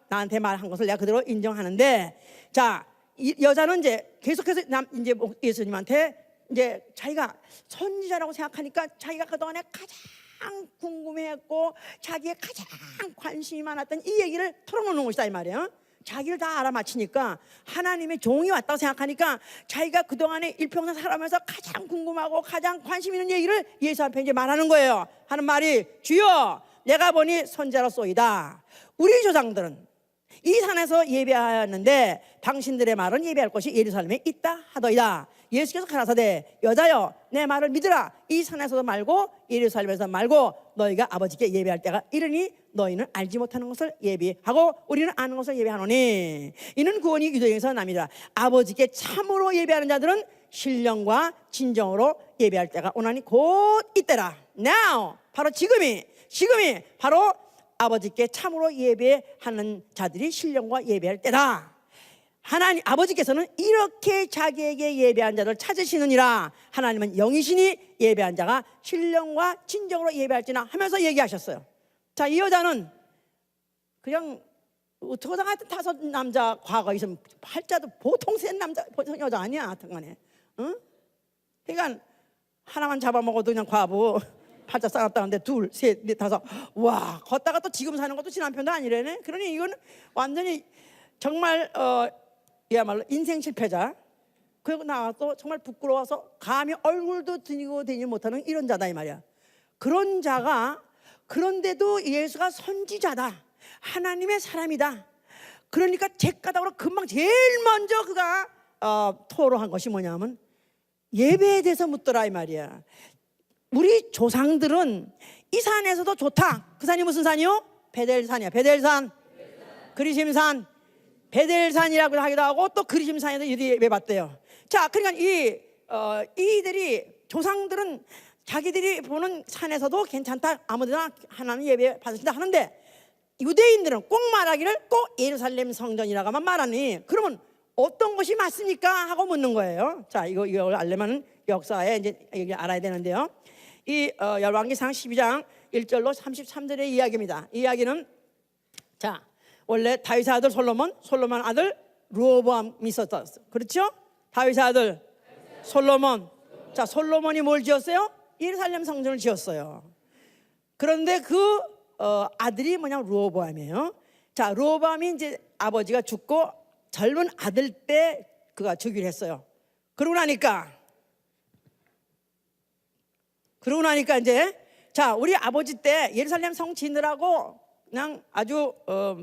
나한테 말한 것을 내가 그대로 인정하는데, 자, 이 여자는 이제 계속해서 이제 예수님한테 이제 자기가 선지자라고 생각하니까 자기가 그동안에 가장 궁금해했고 자기의 가장 관심이 많았던 이 얘기를 털어놓는 것이다 이 말이에요. 자기를 다 알아맞히니까 하나님의 종이 왔다고 생각하니까 자기가 그동안에 일평생 살아가면서 가장 궁금하고 가장 관심 있는 얘기를 예수 앞에 이제 말하는 거예요. 하는 말이 주여 내가 보니 선지자로소이다. 우리 조상들은 이 산에서 예배하였는데 당신들의 말은 예배할 곳이 예루살렘에 있다 하더이다. 예수께서 가라사대 여자여 내 말을 믿으라. 이 산에서도 말고 예루살렘에서 말고 너희가 아버지께 예배할 때가 이르니 너희는 알지 못하는 것을 예배하고 우리는 아는 것을 예배하노니 이는 구원이 유대인에서 남이라. 아버지께 참으로 예배하는 자들은 신령과 진정으로 예배할 때가 오나니 곧 이때라. Now 바로 지금이 바로 아버지께 참으로 예배하는 자들이 신령과 예배할 때다. 하나님 아버지께서는 이렇게 자기에게 예배한 자를 찾으시느니라. 하나님은 영이시니 예배한 자가 신령과 진정으로 예배할지나 하면서 얘기하셨어요. 자, 이 여자는 그냥 초등 하여튼 5 남자 과거 있으면 팔자도 보통 센 여자 아니야 하여튼간에. 응? 그러니까 하나만 잡아먹어도 그냥 과부 팔자 싸놨다는데 2, 3, 4, 5 와 걷다가 또 지금 사는 것도 지 남편도 아니래네. 그러니 이건 완전히 정말 이야말로 인생 실패자. 그리고 나와서 정말 부끄러워서 감히 얼굴도 드니고 대지 못하는 이런 자다 이 말이야. 그런 자가 그런데도 예수가 선지자다. 하나님의 사람이다. 그러니까 제까닥으로 금방 제일 먼저 그가 토로한 것이 뭐냐면 예배에 대해서 묻더라 이 말이야. 우리 조상들은 이 산에서도 좋다. 그 산이 무슨 산이요? 베델산이야. 베델산, 그리심산, 베델산이라고 하기도 하고 또 그리심산에도 예배받대요. 자, 그러니까 이들이 조상들은 자기들이 보는 산에서도 괜찮다, 아무데나 하나님 예배 받으신다 하는데 유대인들은 꼭 말하기를 꼭 예루살렘 성전이라고만 말하니 그러면 어떤 것이 맞습니까? 하고 묻는 거예요. 자, 이걸 알려면 역사에 이제 알아야 되는데요. 이 열왕기상 12장 1절로 33절의 이야기입니다. 이 이야기는 자, 원래 다윗의 아들 솔로몬 아들 르호보암이 있었다. 그렇죠? 다윗의 아들 솔로몬. 자, 솔로몬이 뭘 지었어요? 예루살렘 성전을 지었어요. 그런데 그 아들이 뭐냐면 르호보암이에요. 자, 르호보암이 이제 아버지가 죽고 젊은 아들 때 그가 즉위를 했어요. 그러고 나니까 이제 자, 우리 아버지 때 예루살렘 성 지느라고 그냥 아주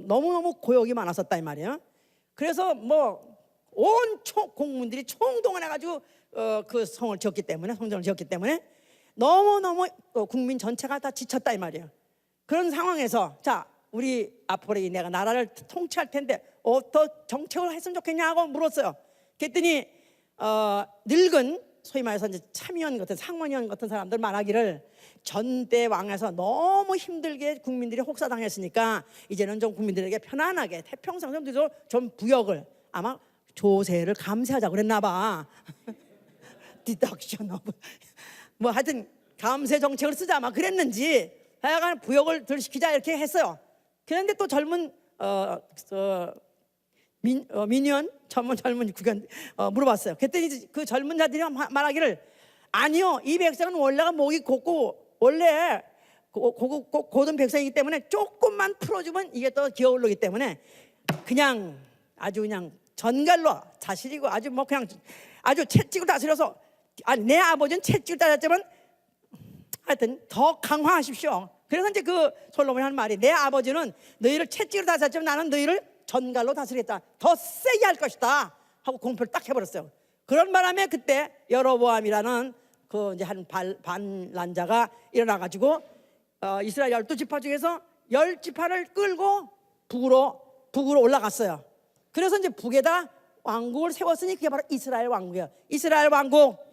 너무너무 고역이 많았었다 이 말이에요. 그래서 뭐 온 공문들이 총동원해가지고 그 성을 지었기 때문에, 성전을 지었기 때문에 너무너무 국민 전체가 다 지쳤다 이 말이에요. 그런 상황에서 자, 우리 앞으로 내가 나라를 통치할 텐데 어떤 정책을 했으면 좋겠냐고 물었어요. 그랬더니 늙은 소위 말해서 이제 참의원 같은 상원의원 같은 사람들 말하기를 전대 왕에서 너무 힘들게 국민들이 혹사당했으니까 이제는 좀 국민들에게 편안하게 태평성 좀 부역을 아마 조세를 감세하자고 그랬나 봐. 디덕션 뭐 하여튼 감세 정책을 쓰자 아마 그랬는지 하여간 부역을 덜 시키자 이렇게 했어요. 그런데 또 젊은 민의원 젊은 국회의원 물어봤어요. 그랬더니 그 젊은 자들이 말하기를 아니요, 이 백성은 원래가 목이 곱고 원래 고든 백성이기 때문에 조금만 풀어주면 이게 또 기어오르기 때문에 그냥 아주 그냥 전갈로 다스리고 아주 뭐 그냥 아주 채찍으로 다스려서 내 아버지는 채찍으로 다스렸지만 하여튼 더 강화하십시오. 그래서 이제 그 솔로몬이 하는 말이 내 아버지는 너희를 채찍으로 다스렸지만 나는 너희를 전갈로 다스리겠다. 더 세게 할 것이다. 하고 공표를 딱 해버렸어요. 그런 바람에 그때 여로보암이라는 그 이제 한 반란자가 일어나가지고 이스라엘 12지파 중에서 10지파를 끌고 북으로 올라갔어요. 그래서 이제 북에다 왕국을 세웠으니 그게 바로 이스라엘 왕국이에요. 이스라엘 왕국.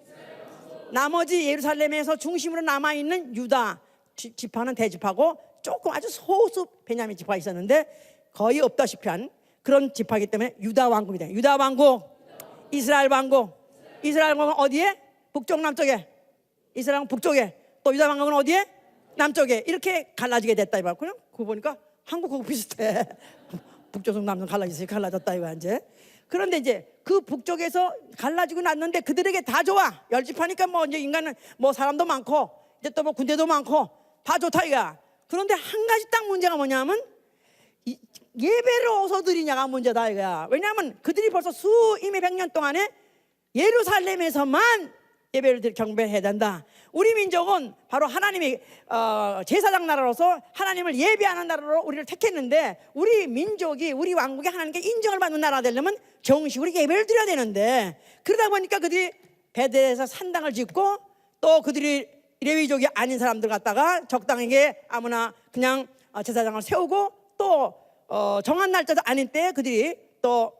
나머지 예루살렘에서 중심으로 남아있는 유다 지파는 대지파고 조금 아주 소수 베냐민 지파가 있었는데 거의 없다시피 한 그런 지파이기 때문에 유다 왕국이 돼요. 유다 왕국, 이스라엘 왕국. 이스라엘 왕국은 어디에? 북쪽 남쪽에. 이스라엘 왕국 북쪽에. 또 유다 왕국은 어디에? 남쪽에. 이렇게 갈라지게 됐다 이거. 그냥 그거 보니까 한국하고 비슷해. 북쪽 남쪽 갈라졌다 이거 이제. 그런데 이제 그 북쪽에서 갈라지고 났는데 그들에게 다 좋아. 열지파니까 뭐 이제 인간은 뭐 사람도 많고 이제 또 뭐 군대도 많고 다 좋다 이거야. 그런데 한 가지 딱 문제가 뭐냐면 예배를 어디서 드리냐가 문제다 이거야. 왜냐하면 그들이 벌써 수임의 100년 동안에 예루살렘에서만 예배를 경배해야 된다. 우리 민족은 바로 하나님이 제사장 나라로서 하나님을 예배하는 나라로 우리를 택했는데 우리 민족이 우리 왕국이 하나님께 인정을 받는 나라가 되려면 정식으로 예배를 드려야 되는데 그러다 보니까 그들이 베델에서 산당을 짓고 또 그들이 레위족이 아닌 사람들 갖다가 적당하게 아무나 그냥 제사장을 세우고 또 정한 날짜도 아닌 때 그들이 또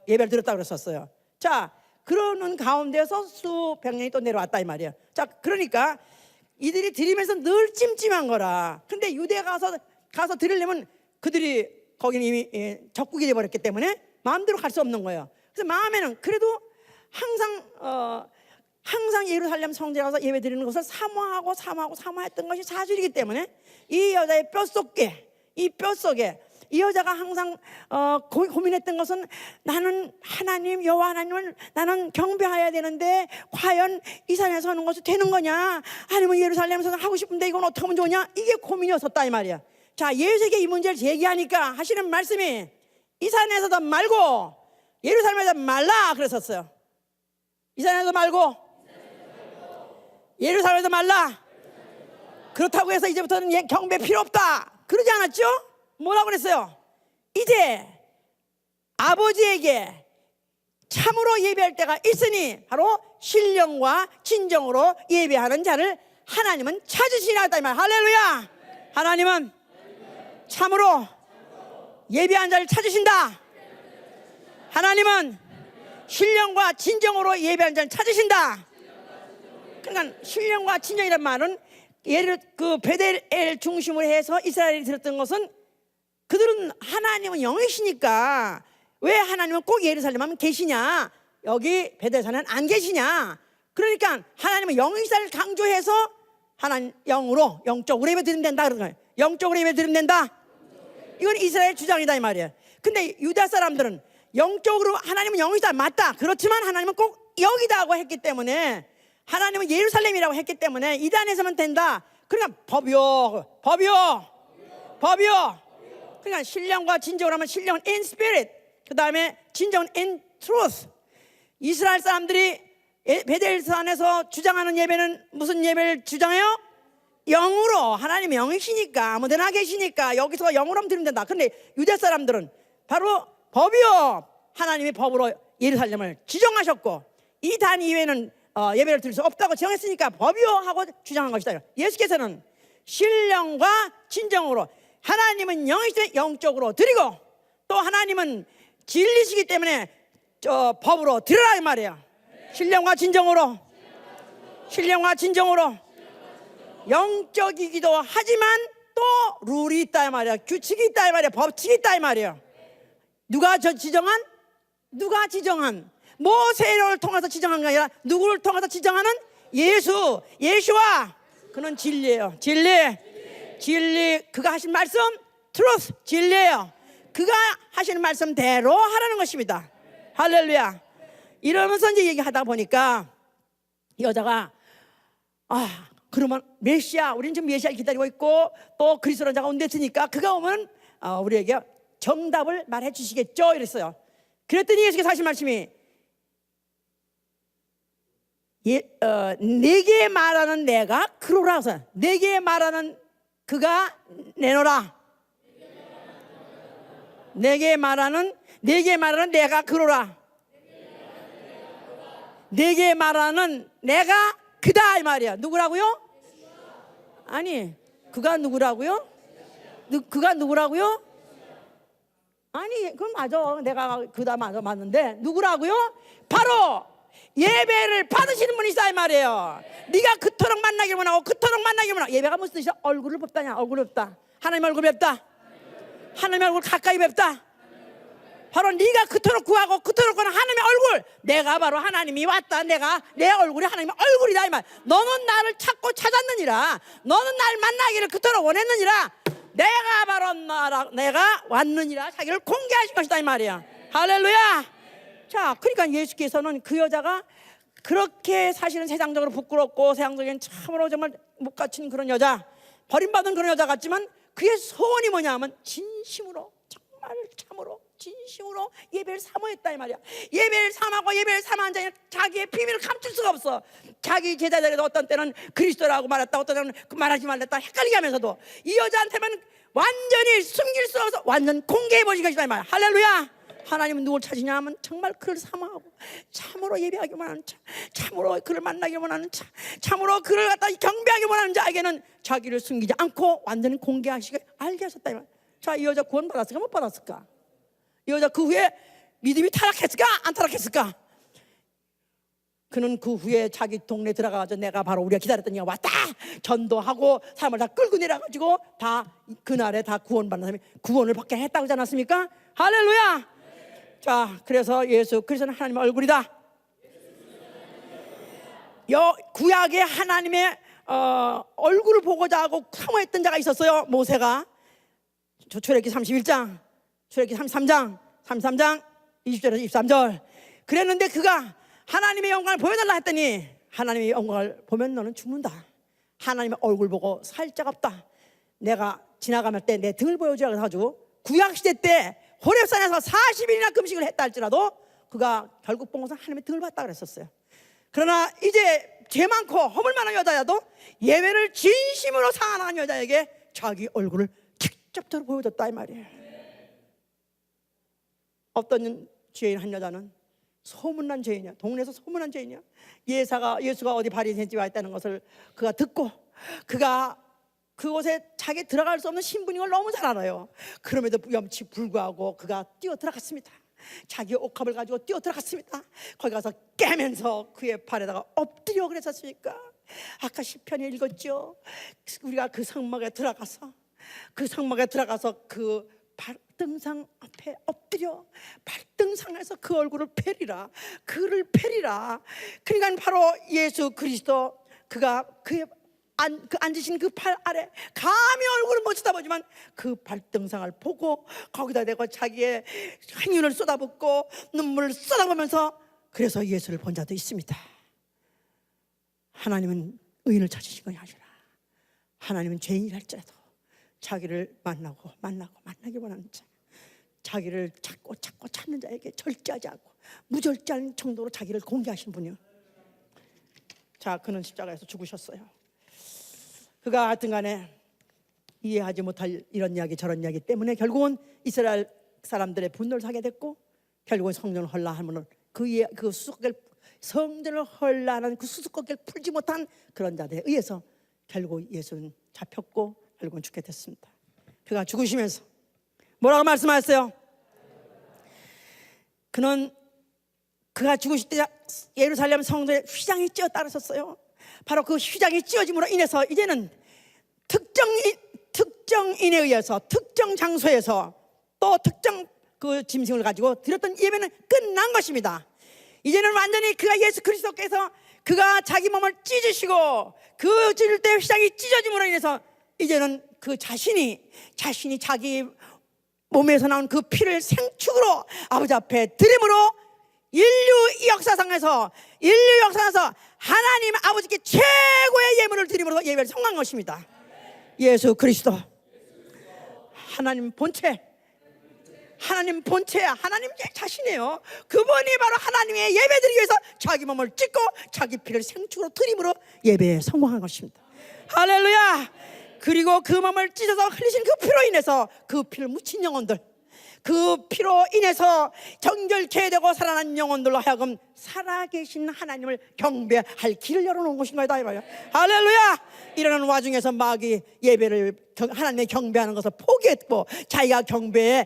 예배를 드렸다고 그랬었어요. 자, 그러는 가운데서 수백 년이 또 내려왔다 이 말이에요. 자, 그러니까 이들이 드리면서 늘 찜찜한 거라. 근데 유대 가서 드리려면 그들이 거기는 이미 적국이 되어버렸기 때문에 마음대로 갈 수 없는 거예요. 그래서 마음에는 그래도 항상 예루살렘 성전에 가서 예배 드리는 것을 사모했던 것이 사실이기 때문에 이 여자의 뼛속에 이 여자가 항상 고민했던 것은 나는 하나님 여호와 하나님을 나는 경배해야 되는데 과연 이 산에 서는 것이 되는 거냐 아니면 예루살렘에서 하고 싶은데 이건 어떻게 하면 좋냐 이게 고민이었었다 이 말이야. 자, 예수에게 이 문제를 제기하니까 하시는 말씀이 이 산에서도 말고 예루살렘에서 말라 그랬었어요. 이 산에서 말고 예루살렘에서 말라. 그렇다고 해서 이제부터는 경배 필요 없다 그러지 않았죠? 뭐라고 그랬어요? 이제 아버지에게 참으로 예배할 때가 있으니 바로 신령과 진정으로 예배하는 자를 하나님은 찾으시나 했다 이 말. 할렐루야. 하나님은 참으로 예배하는 자를 찾으신다. 하나님은 신령과 진정으로 예배하는 자를 찾으신다. 그러니까 신령과 진정이란 말은 예를 그 베델엘 중심으로 해서 이스라엘이 들었던 것은 그들은 하나님은 영이시니까 왜 하나님은 꼭 예루살렘만 계시냐, 여기 베델산은 안 계시냐. 그러니까 하나님은 영이시를 강조해서 하나님 영으로, 영적으로 예배드리면 된다 그런 거예요. 영적으로 예배드리면 된다. 이건 이스라엘 주장이다 이 말이에요. 근데 유다 사람들은 영적으로 하나님은 영이다, 맞다. 그렇지만 하나님은 꼭 여기다고 했기 때문에, 하나님은 예루살렘이라고 했기 때문에 이단에서만 된다. 그러니까 법이요. 그러니까 신령과 진정으로 하면 신령은 in spirit, 그 다음에 진정은 in truth. 이스라엘 사람들이 베델산에서 주장하는 예배는 무슨 예배를 주장해요? 영으로. 하나님이 영이시니까 아무데나 계시니까 여기서 영으로 하면 드리면 된다. 그런데 유대 사람들은 바로 법이요, 하나님이 법으로 예루살렘을 지정하셨고 이 단 이외에는 예배를 드릴 수 없다고 정했으니까 법이요 하고 주장한 것이다. 예수께서는 신령과 진정으로, 하나님은 영이시되 영적으로 드리고 또 하나님은 진리시기 때문에 법으로 드리라 이 말이에요. 신령과 진정으로, 신령과 진정으로. 영적이기도 하지만 또 룰이 있다 이 말이야. 규칙이 있다 이 말이야. 법칙이 있다 이 말이야. 누가 지정한? 누가 지정한? 모세를 통해서 지정한 게 아니라 누구를 통해서 지정하는? 예수와. 그는 진리예요. 진리. 그가 하신 말씀 truth, 진리예요. 그가 하시는 말씀대로 하라는 것입니다. 할렐루야. 이러면서 이제 얘기하다 보니까 여자가 그러면 메시아, 우리는 지금 메시아를 기다리고 있고 또 그리스도라는 자가 온댔으니까 그가 오면 우리에게 정답을 말해 주시겠죠 이랬어요. 그랬더니 예수께서 하신 말씀이 내게 말하는 내가 그러라. 내게 말하는 그가 내노라. 내게 말하는 내가 그러라. 내게 말하는 내가 그다 이 말이야. 누구라고요? 아니, 그가 누구라고요? 그가 누구라고요? 아니, 그건 맞아. 내가 그다 맞는데 누구라고요? 바로 예배를 받으시는 분이 있다 이 말이에요. 네가 그토록 만나기를 원하고 예배가 무슨 뜻이야? 얼굴을 뵙다냐? 얼굴을 뵙다. 하나님 얼굴 뵙다. 하나님 얼굴 가까이 뵙다. 바로 네가 그토록 구하고 그토록 구하는 하나님의 얼굴, 내가 바로 하나님이 왔다. 내 얼굴이 하나님의 얼굴이다 이 말. 너는 나를 찾고 찾았느니라. 너는 날 만나기를 그토록 원했느니라. 내가 바로 내가 왔느니라. 자기를 공개하신 것이다 이 말이야. 할렐루야. 자, 그러니까 예수께서는 그 여자가 그렇게 사실은 세상적으로 부끄럽고 세상적인 참으로 정말 못 갖춘 그런 여자, 버림받은 그런 여자 같지만 그의 소원이 뭐냐 하면 진심으로, 정말 참으로 진심으로 예배를 사모했다 이 말이야. 예배를 삼하고 예배를 삼한 자는 자기의 비밀을 감출 수가 없어. 자기 제자들에도 어떤 때는 그리스도라고 말했다, 어떤 때는 말하지 말랬다 헷갈리게 하면서도 이 여자한테만 완전히 숨길 수 없어 완전 공개해버린 것이다 이 말이야. 할렐루야. 하나님은 누굴 찾으냐 하면 정말 그를 사모하고 참으로 예배하기만 하는 자, 참으로 그를 만나기만 하는 자, 참으로 그를 갖다 경배하기만 하는 자에게는 자기를 숨기지 않고 완전히 공개하시게 알게 하셨다 이 말이야. 자, 이 여자 구원 받았을까 못 받았을까? 이 여자 그 후에 믿음이 타락했을까 안 타락했을까? 그는 그 후에 자기 동네 들어가가지고 내가 바로 우리가 기다렸던 이가 왔다 전도하고 사람을 다 끌고 내려가지고 다 그날에 다 구원받는 사람이 구원을 받게 했다고 하지 않았습니까? 할렐루야. 자, 그래서 예수 그리스도는 하나님의 얼굴이다. 구약의 하나님의 얼굴을 보고자 하고 사모했던 자가 있었어요. 모세가. 출애굽기 31장, 출애굽기 33장 20절에서 23절 그랬는데 그가 하나님의 영광을 보여달라 했더니 하나님의 영광을 보면 너는 죽는다. 하나님의 얼굴 보고 살 자가 없다. 내가 지나가면 때 내 등을 보여주라 해가지고 구약시대 때 호렙산에서 40일이나 금식을 했다 할지라도 그가 결국 본 것은 하나님의 등을 봤다 그랬었어요. 그러나 이제 죄 많고 허물 많은 여자여도 예배를 진심으로 사랑하는 여자에게 자기 얼굴을 직접적으로 보여줬다 이 말이에요. 어떤 죄인 한 여자는 소문난 죄인이야. 동네에서 소문난 죄인이야. 예수가 어디 바리새인집에 와 있다는 것을 그가 듣고 그가 그곳에 자기 들어갈 수 없는 신분인 걸 너무 잘 알아요. 그럼에도 염치 불구하고 그가 뛰어 들어갔습니다. 자기 옥합을 가지고 뛰어 들어갔습니다. 거기 가서 깨면서 그의 발에다가 엎드려 그랬었으니까. 아까 시편에 읽었죠. 우리가 그 성막에 들어가서 그 발등상 앞에 엎드려 발등상에서 그 얼굴을 펴리라, 그를 펴리라. 그러니까 바로 예수 그리스도, 그가 그의 앉으신 그 팔 아래 감히 얼굴을 못 쳐다보지만 그 발등상을 보고 거기다 대고 자기의 행윤을 쏟아붓고 눈물을 쏟아보면서 그래서 예수를 본 자도 있습니다. 하나님은 의인을 찾으신 것이 아니라 하나님은 죄인이랄지라도 자기를 만나기 원하는 자, 자기를 찾고 찾는 자에게 절제하지 않고 무절제한 정도로 자기를 공개하신 분이요. 자, 그는 십자가에서 죽으셨어요. 그가 하여튼 간에 이해하지 못할 이런 이야기 저런 이야기 때문에 결국은 이스라엘 사람들의 분노를 사게 됐고, 결국은 성전을 헐라하면 그 수수께끼를, 성전을 헐라하는 그 수수께끼를 풀지 못한 그런 자들에 의해서 결국 예수는 잡혔고 결국은 죽게 됐습니다. 그가 죽으시면서 뭐라고 말씀하셨어요? 그가 죽으실 때 예루살렘 성전에 휘장이 찧어 따르셨어요. 바로 그 휘장이 찧어짐으로 인해서 이제는 특정인에 의해서 특정 장소에서 또 특정 그 짐승을 가지고 드렸던 예배는 끝난 것입니다. 이제는 완전히 그가 예수 그리스도께서 그가 자기 몸을 찢으시고 그 찢을 때 휘장이 찢어짐으로 인해서 이제는 그 자신이 자기 몸에서 나온 그 피를 생축으로 아버지 앞에 드림으로 인류 역사상에서 하나님 아버지께 최고의 예물을 드림으로 예배를 성공한 것입니다. 예수 그리스도 하나님 본체야. 하나님 자신이에요. 그분이 바로 하나님의 예배드리기 위해서 자기 몸을 찢고 자기 피를 생축으로 드림으로 예배에 성공한 것입니다. 할렐루야. 그리고 그 몸을 찢어서 흘리신 그 피로 인해서 그 피를 묻힌 영혼들, 그 피로 인해서 정결케 되고 살아난 영혼들로 하여금 살아계신 하나님을 경배할 길을 열어놓은 것인가요? 할렐루야. 이러는 와중에서 마귀 예배를 하나님의 경배하는 것을 포기했고 자기가 경배의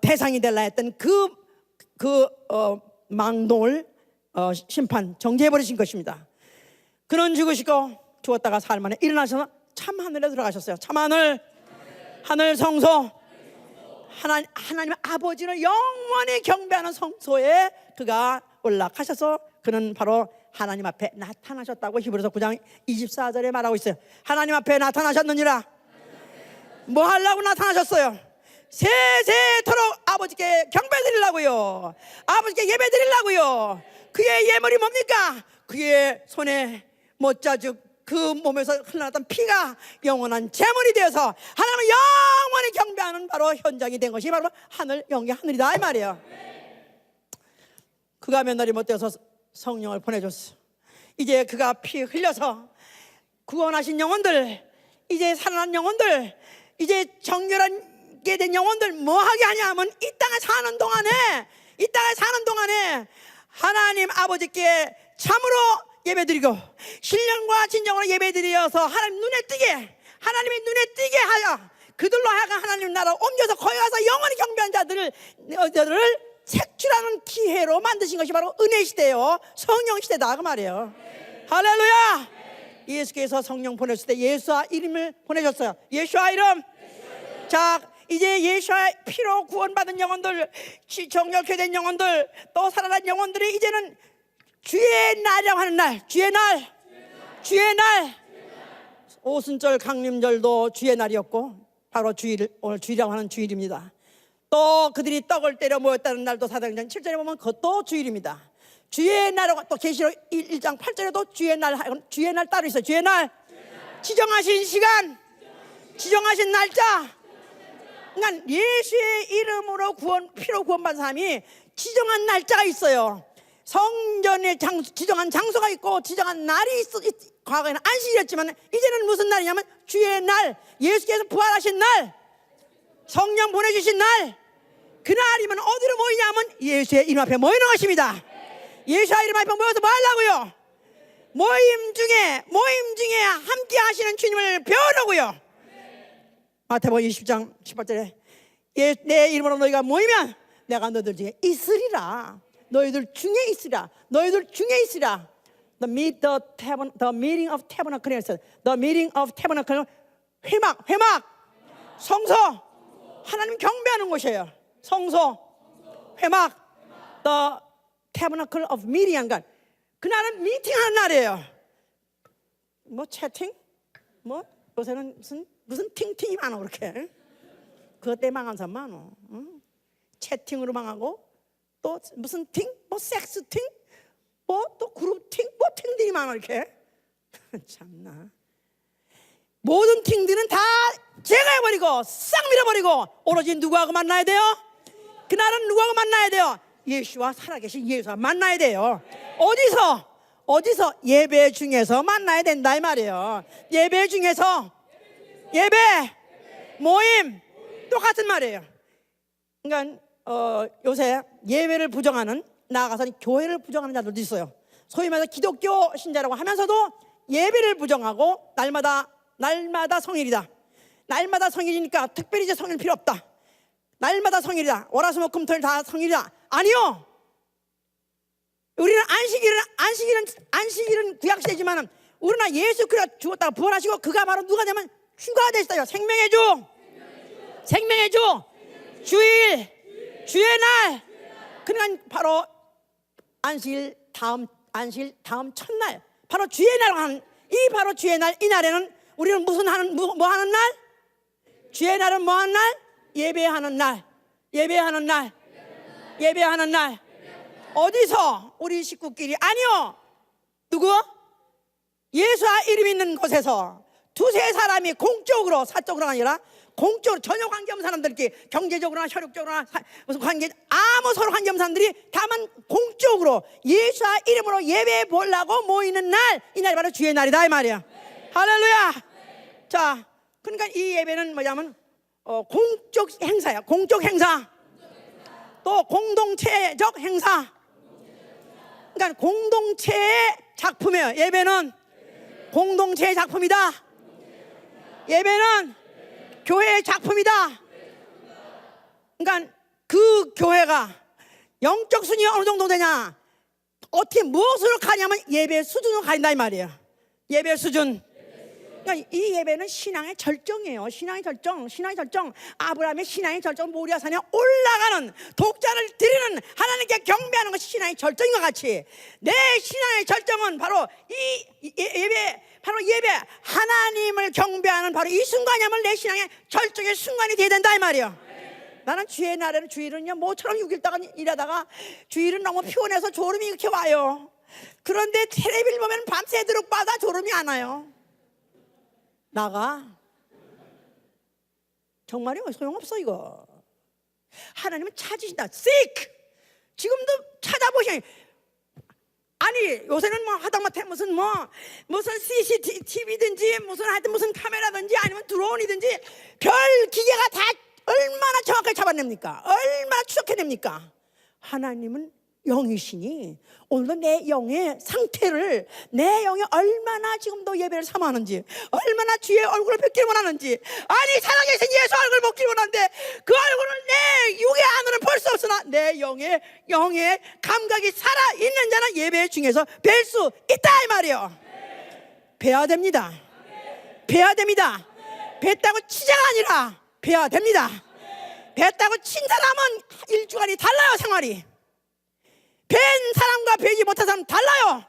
대상이 되려 했던 망동을 심판 정죄해버리신 것입니다. 그는 죽었다가 사흘 만에 일어나셔서 참 하늘에 들어가셨어요. 참 하늘 성소, 하나님 아버지를 영원히 경배하는 성소에 그가 올라가셔서 그는 바로 하나님 앞에 나타나셨다고 히브리서 9장 24절에 말하고 있어요. 하나님 앞에 나타나셨느니라. 뭐 하려고 나타나셨어요? 세세토록 아버지께 경배드리려고요. 아버지께 예배드리려고요. 그의 예물이 뭡니까? 그의 손에 못자죽 그 몸에서 흘러났던 피가 영원한 제물이 되어서 하나님을 영원히 경배하는 바로 현장이 된 것이 바로 하늘이다 이 말이에요. 그가 몇 날이 못 되어서 성령을 보내줬어. 이제 그가 피 흘려서 구원하신 영혼들, 이제 살아난 영혼들, 이제 정결하게 된 영혼들 뭐 하게 하냐면 이 땅에 사는 동안에 하나님 아버지께 참으로 예배드리고 신령과 진정으로 예배드려서 하나님의 눈에 띄게 하여 그들로 하여금 하나님 나라 옮겨서 거기 가서 영원히 경배한 자들을 색출하는 기회로 만드신 것이 바로 은혜 시대요, 성령 시대다 그 말이에요. 할렐루야. 예수께서 성령 보냈을 때 예수와 이름을 보내셨어요. 예수와 이름. 자, 이제 예수의 피로 구원받은 영혼들, 정결케 된 영혼들, 또 살아난 영혼들이 이제는 주의 날이라고 하는 날, 주의 날. 오순절 강림절도 주의 날이었고 바로 오늘 주일이라고 하는 주일입니다. 또 그들이 떡을 때려 모였다는 날도 사도행전 7절에 보면 그것도 주일입니다. 주의 날이라고 또 계시록 1장 8절에도 주의 날 따로 있어요. 주의 날. 지정하신 시간, 지정하신 날짜. 그러니까 예수의 이름으로 피로 구원받은 사람이 지정한 날짜가 있어요. 성전에 지정한 장소가 있고 지정한 날이 있어. 과거에는 안식이었지만 이제는 무슨 날이냐면 주의 날, 예수께서 부활하신 날, 성령 보내주신 날, 그날이면 어디로 모이냐면 예수의 이름 앞에 모이는 것입니다. 예수의 이름 앞에 모여서 뭐 하려고요? 모임 중에 함께 하시는 주님을 배우려고요. 마태복음 20장 18절에 내 이름으로 너희가 모이면 내가 너희들 중에 있으리라. 너희들 중에 있으리라. 너희들 중에 있으리라. The meeting of tabernacle. The meeting of tabernacle. 회막. 성소. 하나님 경배하는 곳이에요. 성소. 회막. The tabernacle of meeting. 그날은 미팅하는 날이에요. 뭐 채팅? 뭐 요새는 무슨 팅팅이 많아 그렇게. 그것 때문에 망한 사람 많아. 채팅으로 망하고 또 무슨 팅? 뭐 섹스팅? 뭐 또 그룹팅? 뭐 팅들이 많아 이렇게. 참나. 모든 팅들은 다 제거해버리고 싹 밀어버리고 오로지 누구하고 만나야 돼요? 그날은 누구하고 만나야 돼요? 예수와 살아계신 예수와 만나야 돼요. 어디서? 예배 중에서 만나야 된다 이 말이에요. 예배 중에서 예배 모임 똑같은 말이에요. 그러니까 요새 예배를 부정하는, 나아가서는 교회를 부정하는 자들도 있어요. 소위 말해서 기독교 신자라고 하면서도 예배를 부정하고 날마다 성일이다. 날마다 성일이니까 특별히 이제 성일 필요 없다. 날마다 성일이다. 월화수목금토일 다 성일이다. 아니요. 우리는 안식일은 구약시대지만 우리는 예수 그리스도가 죽었다가 부활하시고 그가 바로 누가 되면 주가 되시다요. 생명의 주, 주의 날. 그러니까 바로 안식일 다음 첫날, 바로 주의 날 하는 바로 주의 날, 이 날에는 우리는 뭐 하는 날? 주의 날은 뭐 하는 날? 예배하는 날. 어디서? 우리 식구끼리. 아니요. 누구? 예수와 이름 있는 곳에서 두세 사람이 공적으로, 사적으로 아니라 공적으로 전혀 관계없는 사람들끼리, 경제적으로나 혈육적으로나 무슨 관계, 아무 서로 관계없는 사람들이 다만 공적으로 예수와 이름으로 예배해 보려고 모이는 날, 이 날이 바로 주의 날이다 이 말이야. 할렐루야. 자, 그러니까 이 예배는 뭐냐면 공적 행사야. 공적 행사. 또 공동체적 행사. 그러니까 공동체의 작품이에요. 예배는 공동체의 작품이다. 예배는 교회의 작품이다. 그러니까 그 교회가 영적 순위가 어느 정도 되냐, 어떻게 무엇으로 가냐면 예배 수준으로 가린다 이 말이에요. 예배 수준. 그러니까 이 예배는 신앙의 절정이에요. 신앙의 절정. 아브라함의 신앙의 절정, 모리아산에 올라가는, 독자를 드리는, 하나님께 경배하는 것이 신앙의 절정인 것 같이 내 신앙의 절정은 바로 이 예배, 바로 예배, 하나님을 경배하는 바로 이 순간이야말로 내 신앙의 절정의 순간이 돼야 된다 이 말이에요. 나는 주의 날에는, 주일은요 모처럼 6일 동안 일하다가 주일은 너무 피곤해서 졸음이 이렇게 와요. 그런데 텔레비를 보면 밤새도록 받아 졸음이 안 와요. 나가. 정말이요. 소용없어 이거. 하나님은 찾으신다. seek. 지금도 찾아보셔. 아니 요새는 뭐 하다못해 무슨 CCTV든지 무슨 하여튼 무슨 카메라든지 아니면 드론이든지 별 기계가 다 얼마나 정확하게 잡아냅니까? 얼마나 추적해냅니까? 하나님은 영이시니 오늘도 내 영의 상태를, 내 영이 얼마나 지금도 예배를 삼아하는지, 얼마나 주의 얼굴을 뵙기를 원하는지, 아니 살아계신 예수 얼굴을 보기를 원하는데 그 얼굴을 내 육의 안으로는 볼 수 없으나 내 영의 감각이 살아있는 자는 예배 중에서 뵐 수 있다 이 말이에요. 뵈야 됩니다. 뵀다고 치자가 아니라 뵈야 됩니다. 뵀다고 친 사람은 일주간이 달라요. 생활이. 뵌 사람과 뵈지 못한 사람 달라요.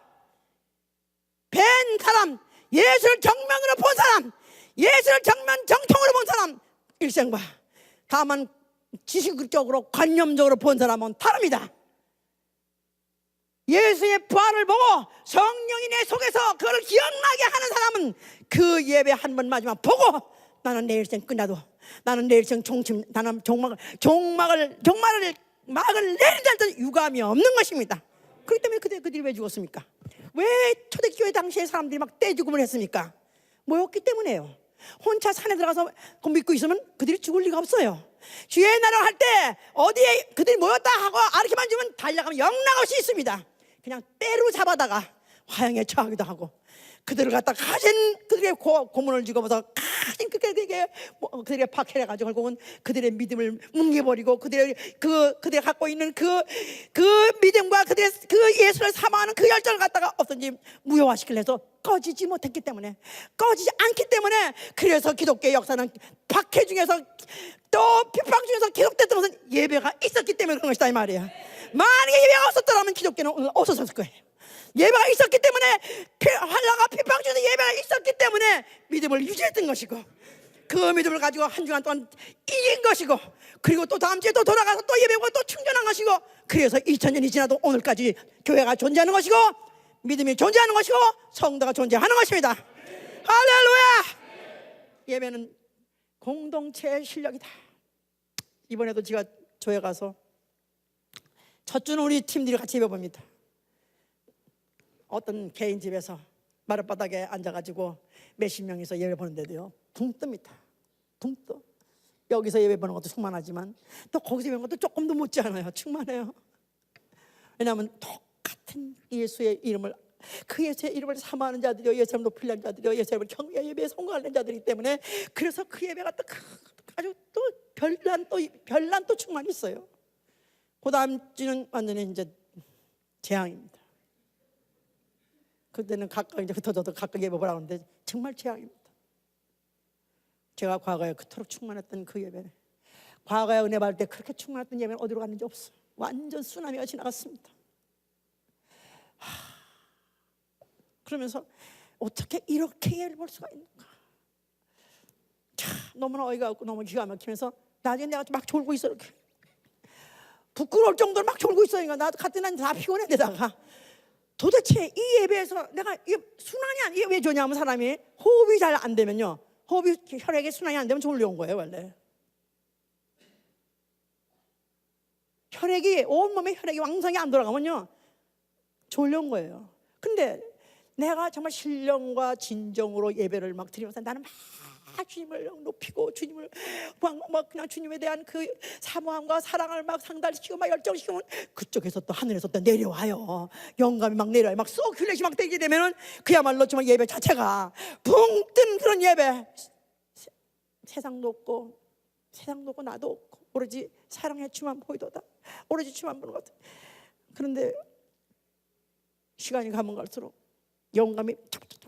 뵌 사람, 예수를 정면으로 본 사람, 예수를 정통으로 본 사람 일생과, 다만 지식적으로 관념적으로 본 사람은 다릅니다. 예수의 부활을 보고 성령이 내 속에서 그걸 기억나게 하는 사람은 그 예배 한 번 마지막 보고 나는 내 일생 끝나도, 나는 내 일생 나는 종말을 내린 자는 유감이 없는 것입니다. 그렇기 때문에 그들이 왜 죽었습니까? 왜 초대교회 당시에 사람들이 막 떼죽음을 했습니까? 모였기 때문에요. 혼자 산에 들어가서 믿고 있으면 그들이 죽을 리가 없어요. 주의 날을 할 때 어디에 그들이 모였다 하고 아르키만 주면 달려가면 영락할 수 있습니다. 그냥 때로 잡아다가 화형에 처하기도 하고, 그들을 갖다 가진 그들의 고문을 죽어서 그들에게 그들의 박해해가지고 결국은 그들의 믿음을 뭉개버리고 그들이 갖고 있는 그 믿음과 그들의 그 예수를 사모하는 그 열정을 갖다가 어떤지 무효화시키려 해서 꺼지지 못했기 때문에, 꺼지지 않기 때문에, 그래서 기독교의 역사는 박해 중에서 또 핍박 중에서 계속됐던 것은 예배가 있었기 때문에 그런 것이다 이 말이에요. 만약에 예배가 없었더라면 기독교는 오늘 없었을 거예요. 예배가 있었기 때문에, 환란과 핍박 중에서 예배가 있었기 때문에 믿음을 유지했던 것이고, 그 믿음을 가지고 한 주간 동안 이긴 것이고, 그리고 또 다음 주에 또 돌아가서 또 예배하고 또 충전한 것이고, 그래서 2000년이 지나도 오늘까지 교회가 존재하는 것이고, 믿음이 존재하는 것이고, 성도가 존재하는 것입니다. 할렐루야! 예배는 공동체의 실력이다. 이번에도 제가 교회 가서 첫 주는 우리 팀들이 같이 예배 봅니다. 어떤 개인 집에서 마룻바닥에 앉아가지고 몇십 명이서 예배 보는데도요, 붕 뜹니다. 붕 떠. 여기서 예배 보는 것도 충만하지만 또 거기서 예배 보는 것도 조금도 못지 않아요. 충만해요. 왜냐하면 똑같은 예수의 이름을, 그 예수의 이름을 사모하는 자들이요, 예수를 높이려는 자들이요, 예수를 경외 예배에 성공하는 자들이기 때문에, 그래서 그 예배가 또 아주 또 별난 또 충만히 있어요. 그 다음 주는 완전히 이제 재앙입니다. 그때는 각각 이제 흩어져도 각각 예배 보라고 하는데 정말 재앙입니다. 제가 과거에 그토록 충만했던 그 예배는, 과거에 은혜 받을 때 그렇게 충만했던 예배는 어디로 갔는지 없어요. 완전 쓰나미가 지나갔습니다. 그러면서 어떻게 이렇게 예를 볼 수가 있는가. 너무나 어이가 없고 너무 기가 막히면서 나중에 내가 막 졸고 있어. 이렇게 부끄러울 정도로 막 졸고 있어요. 나도 같은 날 다 피곤해. 데다가 도대체 이 예배에서 내가 이게 순환이 이게 왜 좋냐면, 사람이 호흡이 잘 안 되면요, 호흡이 혈액에 순환이 안 되면 졸려온 거예요. 원래 혈액이, 온몸에 혈액이 왕성히 안 돌아가면요 졸려온 거예요. 근데 내가 정말 신령과 진정으로 예배를 막 드리면서 나는 막 주님을 높이고, 주님을 막 그냥 주님에 대한 그 사모함과 사랑을 막 상달시키고 막 열정시키면, 그쪽에서 또 하늘에서 또 내려와요. 영감이 막 내려와요. 막 쏙 휠렛이 막 되게 되면은 그야말로 정말 예배 자체가 붕 뜬 그런 예배. 세상도 없고 나도 없고 오로지 사랑의 주만 보이도다. 오로지 주만 보는 것 같아. 그런데 시간이 가면 갈수록 영감이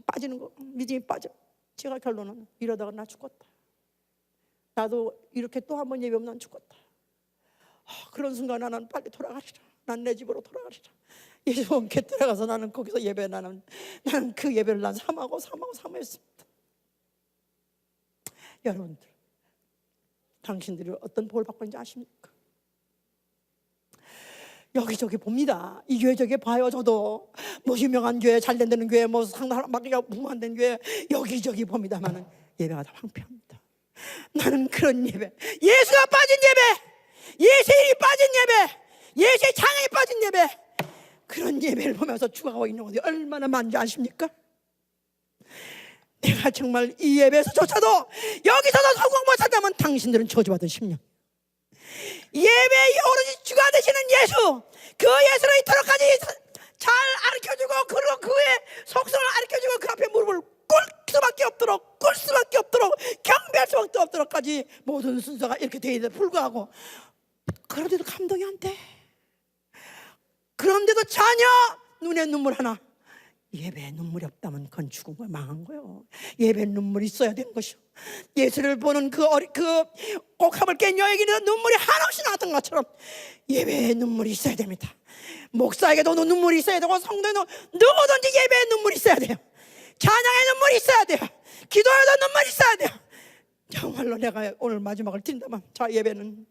빠지는 거, 믿음이 빠져. 제가 결론은 이러다가 나 죽었다. 나도 이렇게 또 한 번 예배하면 난 죽었다. 그런 순간 나는 빨리 돌아가시라. 난 내 집으로 돌아가시라. 예수님께 들어가서 나는 거기서 예배, 나는 그 예배를 난 사모했습니다. 여러분들, 당신들이 어떤 복을 받고 있는지 아십니까? 여기저기 봅니다. 이 교회 저기 봐요. 저도 뭐 유명한 교회, 잘 된다는 교회, 뭐 상당 막 무한된 교회 여기저기 봅니다만은 예배가 다 황폐합니다. 나는 그런 예배, 예수가 빠진 예배, 예수의 일이 빠진 예배, 예수의 찬양이 빠진 예배, 그런 예배를 보면서 죽어가고 있는 것이 얼마나 많은지 아십니까? 내가 정말 이 예배에서조차도, 여기서도 성공 못한다면 당신들은 저주받은 10년. 예배의 오로지 주가 되시는 예수, 그 예수를 이토록까지 잘 가르쳐주고, 그리고 그의 속성을 가르쳐주고, 그 앞에 무릎을 꿇을 수밖에 없도록, 경배할 수밖에 없도록까지 모든 순서가 이렇게 되어 있는데 불구하고, 그런데도 감동이 안 돼. 그런데도 전혀 눈에 눈물 하나. 예배에 눈물이 없다면 그건 죽은 거야, 망한 거예요. 예배에 눈물이 있어야 되는 것이요. 예수를 보는 그 옥합을 깬 여인에게도 눈물이 한없이 나왔던 것처럼 예배에 눈물이 있어야 됩니다. 목사에게도 눈물이 있어야 되고, 성도에도 누구든지 예배에 눈물이 있어야 돼요. 찬양에 눈물이 있어야 돼요. 기도에도 눈물이 있어야 돼요. 정말로 내가 오늘 마지막을 드린다면, 자, 예배는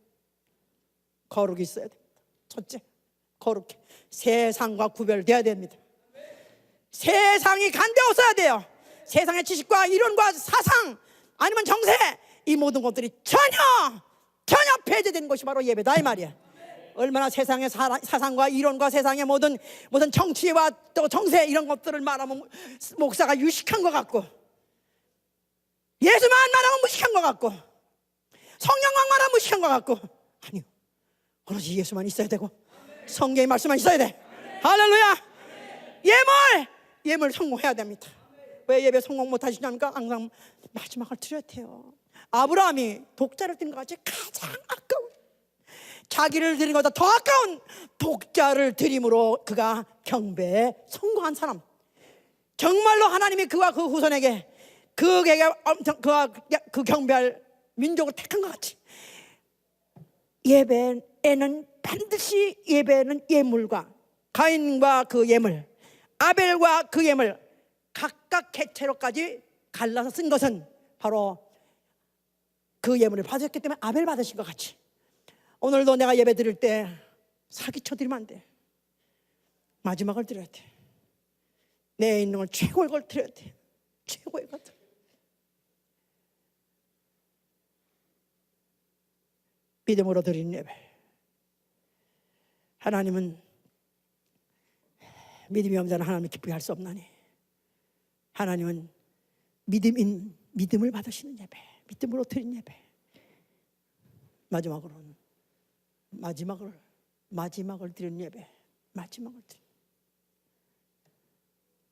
거룩이 있어야 됩니다. 첫째, 거룩해. 세상과 구별돼야 됩니다. 세상이 간대없어야 돼요. 세상의 지식과 이론과 사상, 아니면 정세, 이 모든 것들이 전혀 폐쇄된 것이 바로 예배다 이 말이야. 얼마나 세상의 사상과 이론과 세상의 모든 정치와 또 정세 이런 것들을 말하면 목사가 유식한 것 같고, 예수만 말하면 무식한 것 같고, 성령만 말하면 무식한 것 같고, 아니요, 오로지 예수만 있어야 되고 성경의 말씀만 있어야 돼. 할렐루야. 예물 성공해야 됩니다. 왜 예배 성공 못 하시냐니까 항상 마지막을 드려야 돼요. 아브라함이 독자를 드린 것 같이 가장 아까운, 자기를 드린 것보다 더 아까운 독자를 드림으로 그가 경배에 성공한 사람. 정말로 하나님이 그와 그 후손에게 그에게 엄청 그와 그 경배할 민족을 택한 것 같이 예배에는 반드시 예배는 예물과 가인과 그 예물, 아벨과 그 예물 각각 객체로까지 갈라서 쓴 것은 바로 그 예물을 받으셨기 때문에 아벨 받으신 것 같이 오늘도 내가 예배 드릴 때 사기쳐 드리면 안 돼. 마지막을 드려야 돼. 내 있는 걸 최고의 걸 드려야 돼. 최고의 것. 믿음으로 드린 예배. 하나님은 믿음이 없는 자는 하나님을 기쁘게 할 수 없나니 하나님은 믿음을 받으시는 예배, 믿음으로 드린 예배. 마지막으로는 마지막을 드린 예배. 마지막을 드린.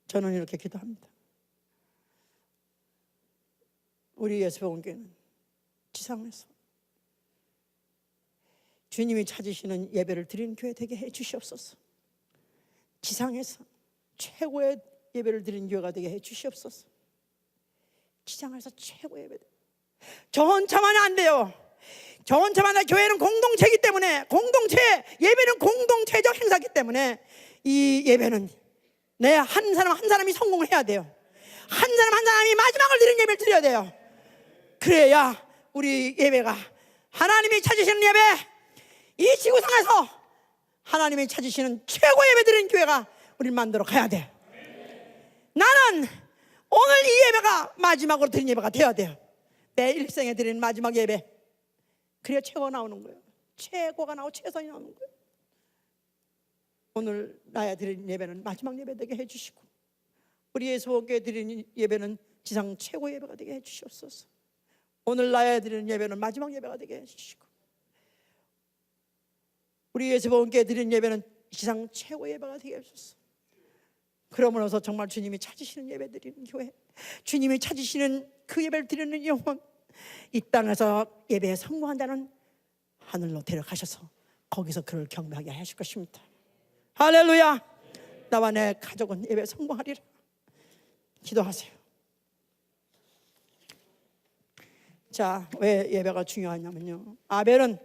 저는 이렇게 기도합니다. 우리 예수복음교회는 지상에서 주님이 찾으시는 예배를 드리는 교회 되게 해 주시옵소서. 지상에서 최고의 예배를 드리는 교회가 되게 해 주시옵소서. 지상에서 최고의 예배. 저 혼자만 안 돼요. 저 혼자만. 교회는 공동체이기 때문에, 공동체 예배는 공동체적 행사이기 때문에 이 예배는 내 한 사람 한 사람이 성공을 해야 돼요. 한 사람 한 사람이 마지막을 드리는 예배를 드려야 돼요. 그래야 우리 예배가 하나님이 찾으시는 예배, 이 지구상에서 하나님이 찾으시는 최고 예배 드리는 교회가 우리를 만들어 가야 돼. 나는 오늘 이 예배가 마지막으로 드린 예배가 되어야 돼요. 내 일생에 드리는 마지막 예배. 그래야 최고가 나오는 거예요. 최고가 나오고 최선이 나오는 거예요. 오늘 나야 드린 예배는 마지막 예배 되게 해주시고 우리 예수님께 드리는 예배는 지상 최고 예배가 되게 해주시옵소서. 오늘 나야 드리는 예배는 마지막 예배가 되게 해주시고 우리 예수님께 드리는 예배는 지상 최고 예배가 되게 해주소서. 그러므로서 정말 주님이 찾으시는 예배 드리는 교회, 주님이 찾으시는 그 예배를 드리는 영혼, 이 땅에서 예배에 성공한 자는 하늘로 데려가셔서 거기서 그를 경배하게 하실 것입니다. 할렐루야. 나와 내 가족은 예배에 성공하리라. 기도하세요. 자, 왜 예배가 중요하냐면요, 아벨은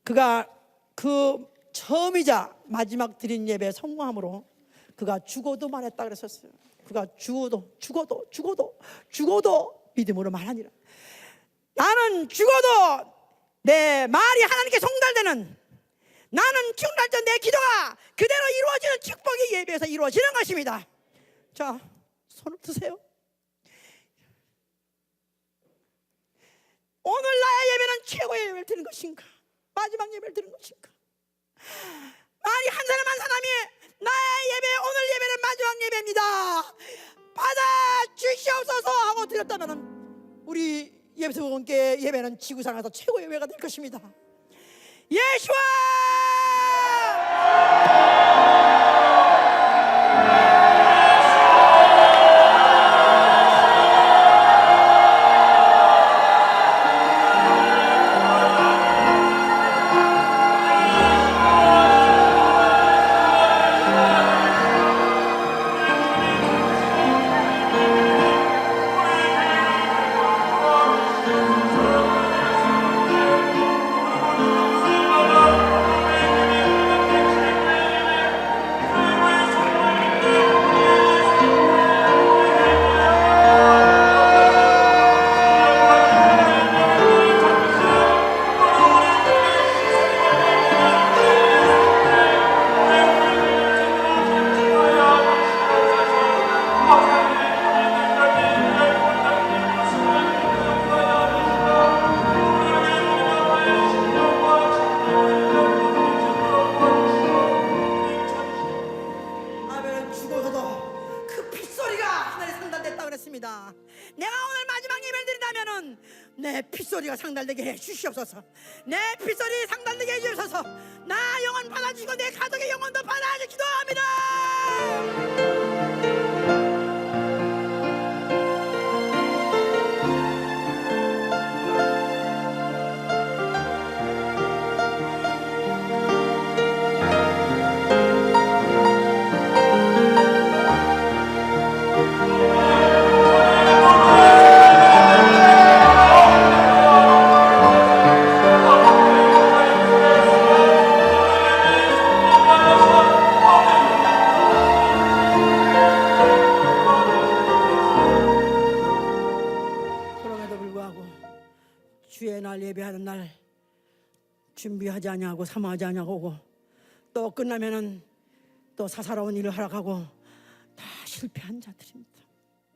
그가 그 처음이자 마지막 드린 예배에 성공함으로 그가 죽어도 말했다 그랬었어요. 그가 죽어도 믿음으로 말하니라. 나는 죽어도 내 말이 하나님께 송달되는, 나는 죽날전 내 기도가 그대로 이루어지는 축복이 예배에서 이루어지는 것입니다. 자, 손을 드세요. 오늘 나의 예배는 최고의 예배를 드리는 것인가, 마지막 예배를 드리는 것인가? 만약 한 사람 한 사람이 나의 예배, 오늘 예배는 마지막 예배입니다, 받아 주시옵소서 하고 드렸다면 우리 예배소원께 예배는 지구상에서 최고의 예배가 될 것입니다. 예수와 내가 오늘 마지막 예배를 드린다면은 내 핏소리가 상달되게 해 주시옵소서. 내 핏소리 상달되게 해 주셔서 나 영혼 받아주시고 내 가족의 영혼도 받아주시기 기도합니다. 준비하지 않냐고 사모하지 않냐고 또 끝나면은 또 사사로운 일을 하러 가고 다 실패한 자들입니다.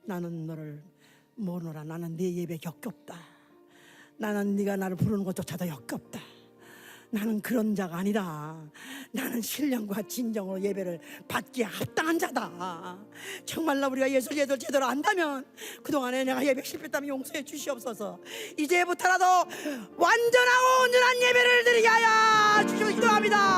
나는 너를 모르노라. 나는 네 예배 역겹다. 나는 네가 나를 부르는 것조차도 역겹다. 나는 그런 자가 아니다. 나는 신령과 진정으로 예배를 받기에 합당한 자다. 정말로 우리가 예수를 제대로 안다면, 그동안에 내가 예배 실패했다면 용서해 주시옵소서. 이제부터라도 완전하고 온전한 예배를 드리게 하여 주시옵소서. 기도합니다.